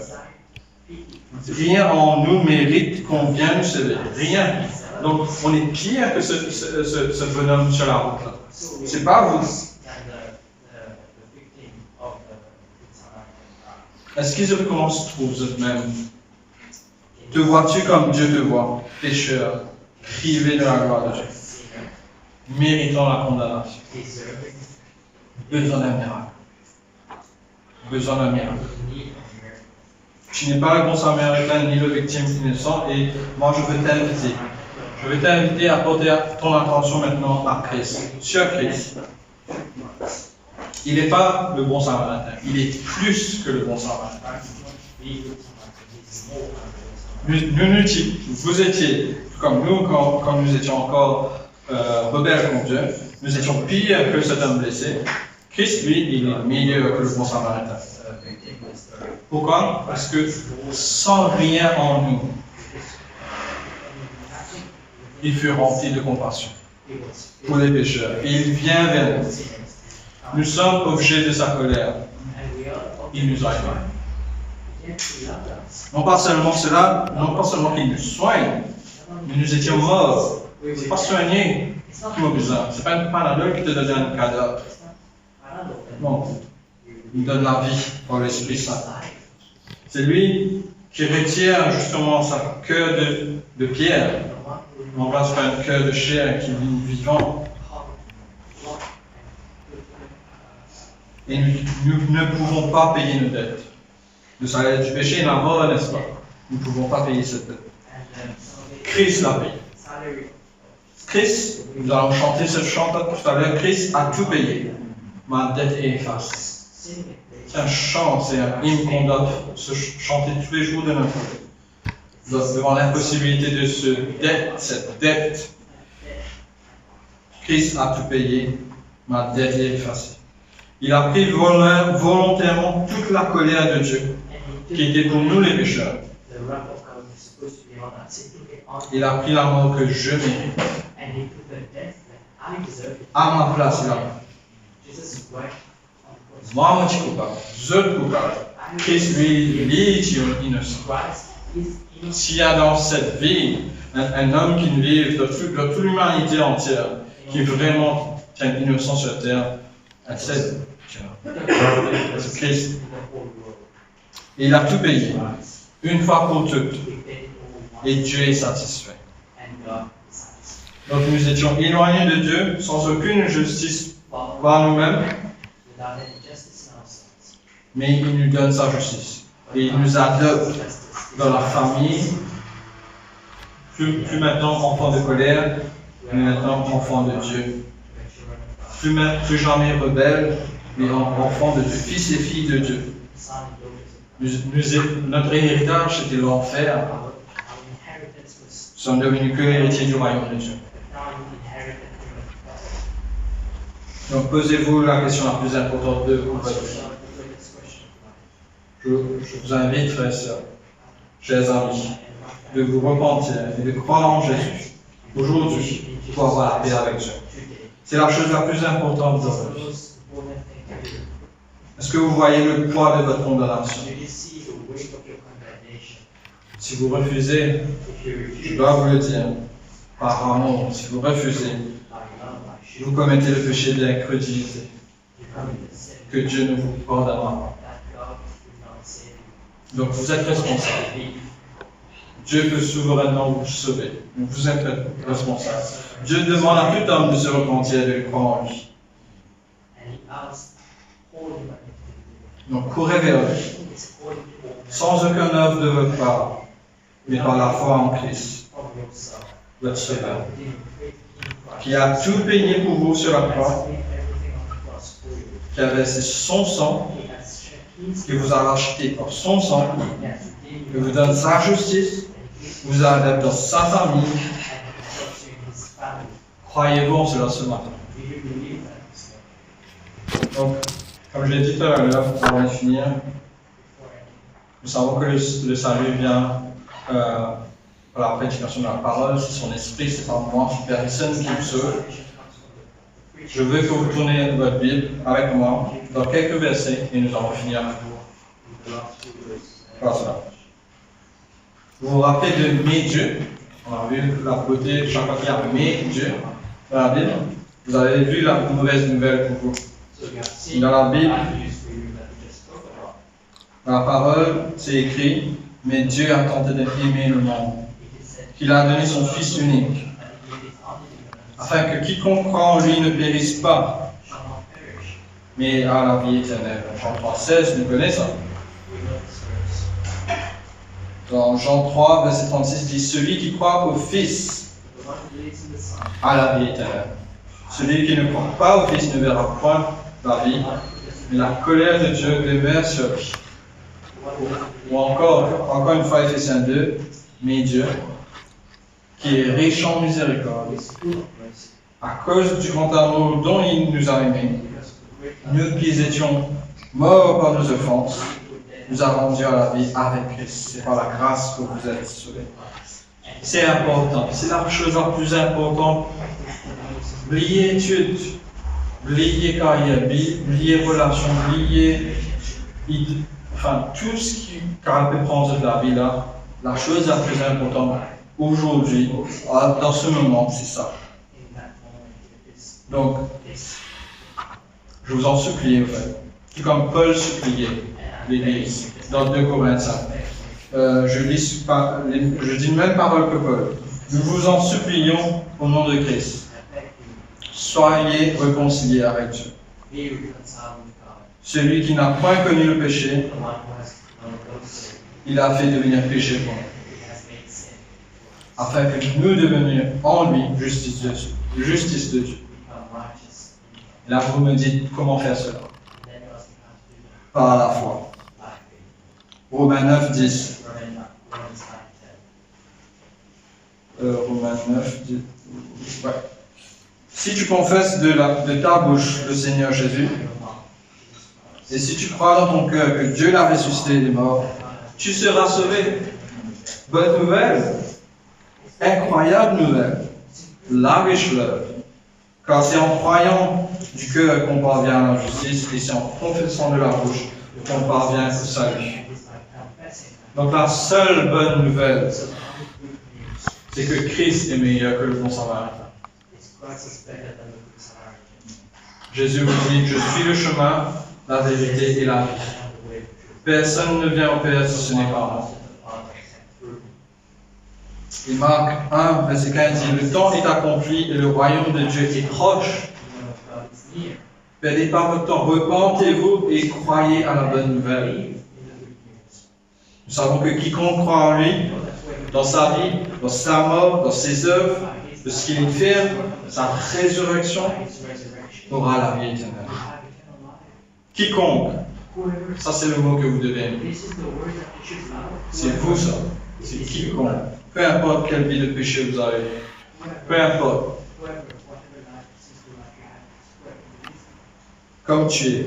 Rien en nous mérite qu'on vienne nous sauver. Rien. Donc, on est pire que ce bonhomme sur la route là. C'est pas vous. Est-ce qu'ils se comment se trouvent eux-mêmes? Te vois-tu comme Dieu te voit, pécheur, privé de la gloire de Dieu, méritant la condamnation? Besoin d'un miracle. Besoin d'un miracle. Tu n'es pas le bon samaritain ni le victime innocent, et moi je veux t'inviter. Je veux t'inviter à porter ton attention maintenant à Christ, sur Christ. Il n'est pas le bon samaritain, il est plus que le bon samaritain. Vous étiez comme nous quand nous étions encore rebelles contre Dieu, nous étions pires que cet homme blessé. Christ, lui, il est meilleur que le bon samaritain. Pourquoi? Parce que sans rien en nous, il fut rempli de compassion pour les pécheurs. Et il vient vers nous. Nous sommes objets de sa colère. Il nous a aimés. Non pas seulement cela, non pas seulement qu'il nous soigne, mais nous étions morts. C'est pas soigner qui m'a besoin. C'est pas un panadol qui te donne un cadeau. Non. Il nous donne la vie par l'Esprit Saint. C'est lui qui retire justement sa cœur de pierre. On remplace par un cœur de chair qui vit vivant. Et nous ne pouvons pas payer nos dettes. Le salaire du péché est la mort, n'est-ce pas? Nous ne pouvons pas payer cette dette. Christ l'a payé. Christ, nous allons chanter ce chant tout à l'heure, Christ a tout payé. Ma dette est effacée. C'est un chant, c'est un hymne qu'on doit se chanter tous les jours de notre vie. Devant l'impossibilité de cette dette, Christ a tout payé, ma dette est effacée. Il a pris volontairement toute la colère de Dieu, qui était pour nous les pécheurs. Il a pris la mort que je mérite. À ma place, il a pris. Moi, je suis coupable. Je suis coupable. Christ, lui, est innocent. S'il y a dans cette vie un homme qui vit de toute l'humanité entière, qui est vraiment innocent sur la terre, c'est Christ. Et il a tout payé, une fois pour toutes. Et Dieu est satisfait. Donc nous étions éloignés de Dieu, sans aucune justice par nous-mêmes. Mais il nous donne sa justice. Et il nous adopte dans la famille. Plus maintenant enfant de colère, mais maintenant enfant de Dieu. Plus jamais rebelle, mais enfant de Dieu, fils et filles de Dieu. Notre héritage, c'était l'enfer. Nous sommes devenus que héritiers du royaume de Dieu. Donc posez-vous la question la plus importante de votre vie. Je vous invite, frères et sœurs, chers amis, de vous repentir et de croire en Jésus aujourd'hui pour avoir la paix avec Dieu. C'est la chose la plus importante de votre vie. Est-ce que vous voyez le poids de votre condamnation? Si vous refusez, je dois vous le dire, par amour, si vous refusez, vous commettez le péché de l'incrédulité, que Dieu ne vous pardonnera pas. Donc vous êtes responsable. Dieu peut souverainement vous sauver. Vous êtes responsable. Dieu demande à tout homme de se repentir et de croire en lui. Donc courez vers lui, sans aucun œuvre de votre part, mais par la foi en Christ, votre Sauveur, qui a tout payé pour vous sur la croix, qui a versé son sang, qui vous a racheté par son sang, qui vous donne sa justice, vous adapte dans sa famille. Croyez-vous en cela ce matin? Donc, comme je l'ai dit tout à l'heure, pour en finir, nous savons que le salut vient par la prédication de la parole, c'est son esprit, c'est pas moi, c'est personne qui vous sauve. Je veux que vous tourniez votre Bible avec moi dans quelques versets et nous allons finir par cela. Vous vous rappelez de mes dieux? On a vu la beauté, chaque fois qu'il y a mes dieux dans la Bible. Vous avez vu la mauvaise nouvelle pour vous. Dans la Bible, dans la parole, c'est écrit, mais Dieu a tenté d'aimer le monde, qu'il a donné son Fils unique, afin que quiconque croit en lui ne périsse pas, mais a la vie éternelle. Jean 3,16, nous connaissons ça. Dans Jean 3, verset 36, dit, celui qui croit au Fils a la vie éternelle. Celui qui ne croit pas au Fils ne verra point la vie, mais la colère de Dieu demeure sur lui. Ou encore une fois, Éphésiens 2, mais Dieu, qui est riche en miséricorde, à cause du grand amour dont il nous a aimés, nous qui étions morts par nos offenses, nous a rendus à la vie avec Christ. C'est par la grâce que vous êtes sauvés. C'est important. C'est la chose la plus importante. Oubliez études, oubliez carrière, oubliez relation, oubliez tout ce qui peut prendre de la vie là. La chose la plus importante aujourd'hui, dans ce moment, c'est ça. Donc, je vous en supplie, en fait. Tout comme Paul suppliait l'Église dans 2 Corinthiens. Je dis une même parole que Paul. Nous vous en supplions au nom de Christ. Soyez réconciliés avec Dieu. Celui qui n'a point connu le péché, il a fait devenir péché pour nous, afin que nous devenions en lui justice de Dieu. Là, vous me dites comment faire cela? Par la foi. Romains 9, 10. Romains 9, 10. Ouais. Si tu confesses de ta bouche le Seigneur Jésus, et si tu crois dans ton cœur que Dieu l'a ressuscité des morts, tu seras sauvé. Bonne nouvelle, incroyable nouvelle, la riche fleuve. Car c'est en croyant du cœur qu'on parvient à la justice, et c'est en confessant de la bouche qu'on parvient au salut. Donc la seule bonne nouvelle, c'est que Christ est meilleur que le bon samaritain. Jésus vous dit, je suis le chemin, la vérité et la vie. Personne ne vient au Père si ce n'est par moi. Et Marc 1, verset 15 dit, le temps est accompli et le royaume de Dieu est proche. Perdez pas votre temps, repentez-vous et croyez à la bonne nouvelle. Nous savons que quiconque croit en lui, dans sa vie, dans sa mort, dans ses œuvres, de ce qu'il fait, sa résurrection, aura la vie éternelle. Quiconque, ça c'est le mot que vous devez aimer. C'est vous ça, c'est quiconque. Peu importe quelle vie de péché vous avez, peu importe. comme tu es,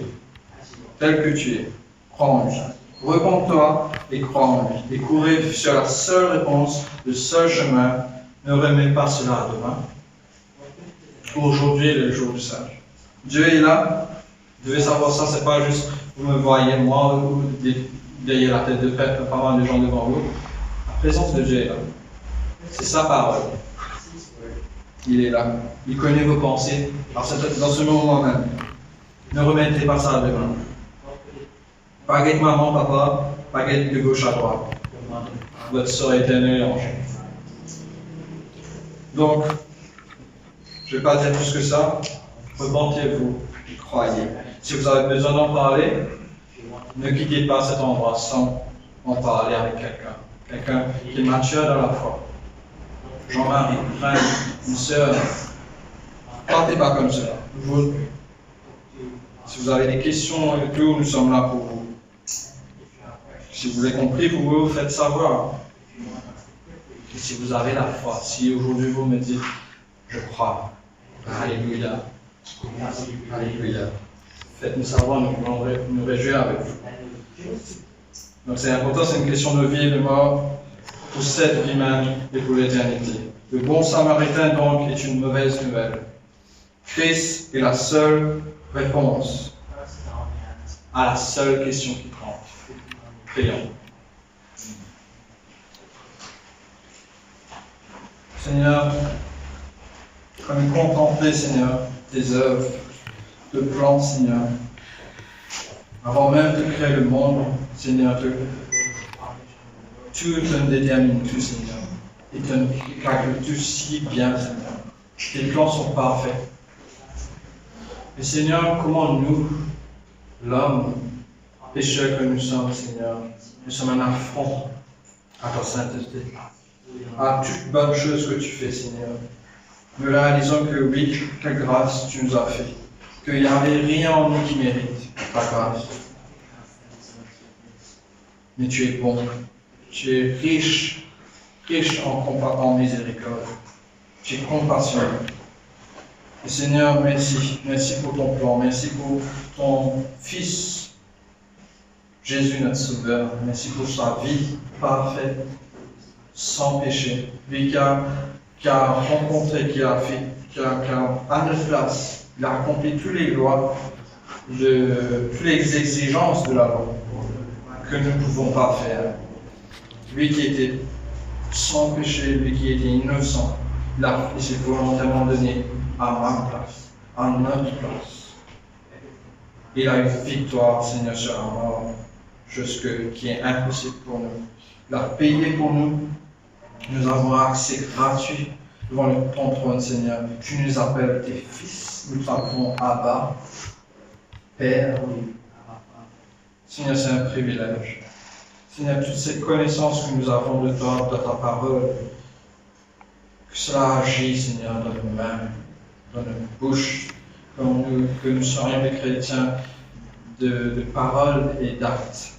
tel que tu es. Crois en lui. Repends-toi et crois en lui. Et courez sur la seule réponse, le seul chemin. Ne remets pas cela à demain. Aujourd'hui est le jour du sage. Dieu est là. Vous devez savoir ça, c'est pas juste vous me voyez moi ou derrière la tête de prêtre, pas mal de gens devant vous. La présence de Dieu est là. C'est sa parole. Il est là. Il connaît vos pensées. Alors c'est dans ce moment même. Ne remettez pas ça à demain. Baguette maman, papa, baguette de gauche à droite. Votre sort éternel est en jeu. Donc, je ne vais pas dire plus que ça. Repentez-vous et croyez. Si vous avez besoin d'en parler, ne quittez pas cet endroit sans en parler avec quelqu'un. Quelqu'un qui est mature dans la foi. Jean-Marie, frère, une sœur, partez pas comme cela. Si vous avez des questions et tout, nous sommes là pour vous. Si vous l'avez compris, vous faites savoir. Et si vous avez la foi, si aujourd'hui vous me dites, je crois, alléluia, alléluia, faites-nous savoir, nous voulons nous réjouir avec vous. Donc c'est important, c'est une question de vie et de mort pour cette vie même et pour l'éternité. Le bon samaritain donc est une mauvaise nouvelle. Christ est la seule réponse à la seule question qui compte. Prions. Seigneur, comme contempler, Seigneur, tes œuvres, tes plans, Seigneur. Avant même de créer le monde, Seigneur, tu te détermines tout, Seigneur. Et tu calcules tout si bien, Seigneur. Tes plans sont parfaits. Et Seigneur, comment nous, l'homme, pécheur que nous sommes, Seigneur, nous sommes un affront à ta sainteté, à toute bonne chose que tu fais, Seigneur. Nous réalisons que oui, quelle grâce tu nous as fait, qu'il n'y avait rien en nous qui mérite ta grâce. Mais tu es bon, tu es riche en miséricorde, tu es compassionné. Et Seigneur, merci pour ton plan, merci pour ton Fils, Jésus notre Sauveur, merci pour sa vie parfaite, sans péché, lui qui a rencontré, qui a à notre place, il a accompli toutes les lois, toutes les exigences de la loi que nous ne pouvons pas faire. Lui qui était sans péché, lui qui était innocent, il s'est volontairement donné à ma place, à notre place. Il a eu victoire, Seigneur, sur la mort, chose qui est impossible pour nous. Il a payé pour nous. Nous avons accès gratuit devant ton trône, Seigneur. Tu nous appelles tes fils. Nous t'appelons Abba, Père. Seigneur, c'est un privilège. Seigneur, toutes ces connaissances que nous avons de toi, de ta parole, que cela agit, Seigneur, dans nos mains, dans nos bouches, que nous serions des chrétiens de paroles et d'actes.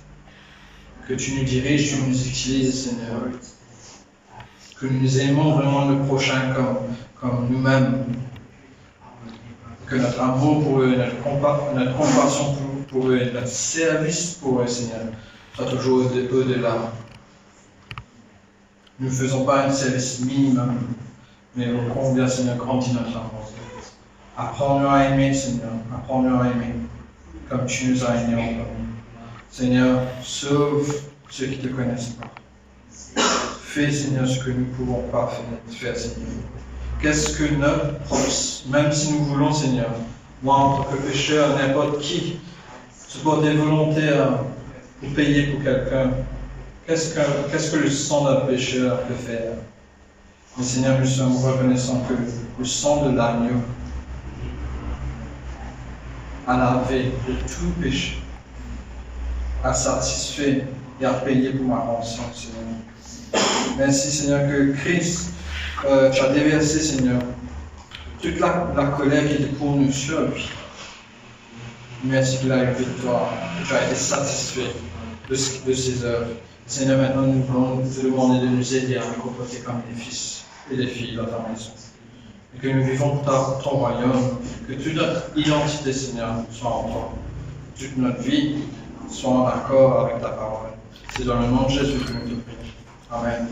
Que tu nous diriges, tu nous utilises, Seigneur. Que nous aimons vraiment le prochain comme nous-mêmes. Que notre amour pour eux, notre compassion pour eux, notre service pour eux, Seigneur, soit toujours au-delà. Nous ne faisons pas un service minimum, mais ô combien, Seigneur, grandit notre amour. Apprends-nous à aimer, Seigneur. Apprends-nous à aimer comme tu nous as aimés en premier. Seigneur, sauve ceux qui ne te connaissent pas. Fais, Seigneur, ce que nous ne pouvons pas faire, Seigneur. Qu'est-ce que notre proche, même si nous voulons, Seigneur, moi en tant que pécheur, n'importe qui, se porter volontaire pour payer pour quelqu'un, qu'est-ce que le sang d'un pécheur peut faire? Mais Seigneur, nous sommes reconnaissants que le sang de l'agneau a lavé de tout péché, a satisfait et a payé pour ma rançon, Seigneur. Merci, Seigneur, que Christ, tu as déversé, Seigneur, toute la colère qui était pour nous sur lui. Merci qu'il a eu victoire, que tu as été satisfait de ses œuvres. Seigneur, maintenant nous voulons te demander de nous aider à nous comporter comme des fils et des filles dans ta maison. et que nous vivons ton royaume, que toute notre identité, Seigneur, soit en toi. Toute notre vie soit en accord avec ta parole. C'est dans le nom de Jésus que nous te prions. Amen.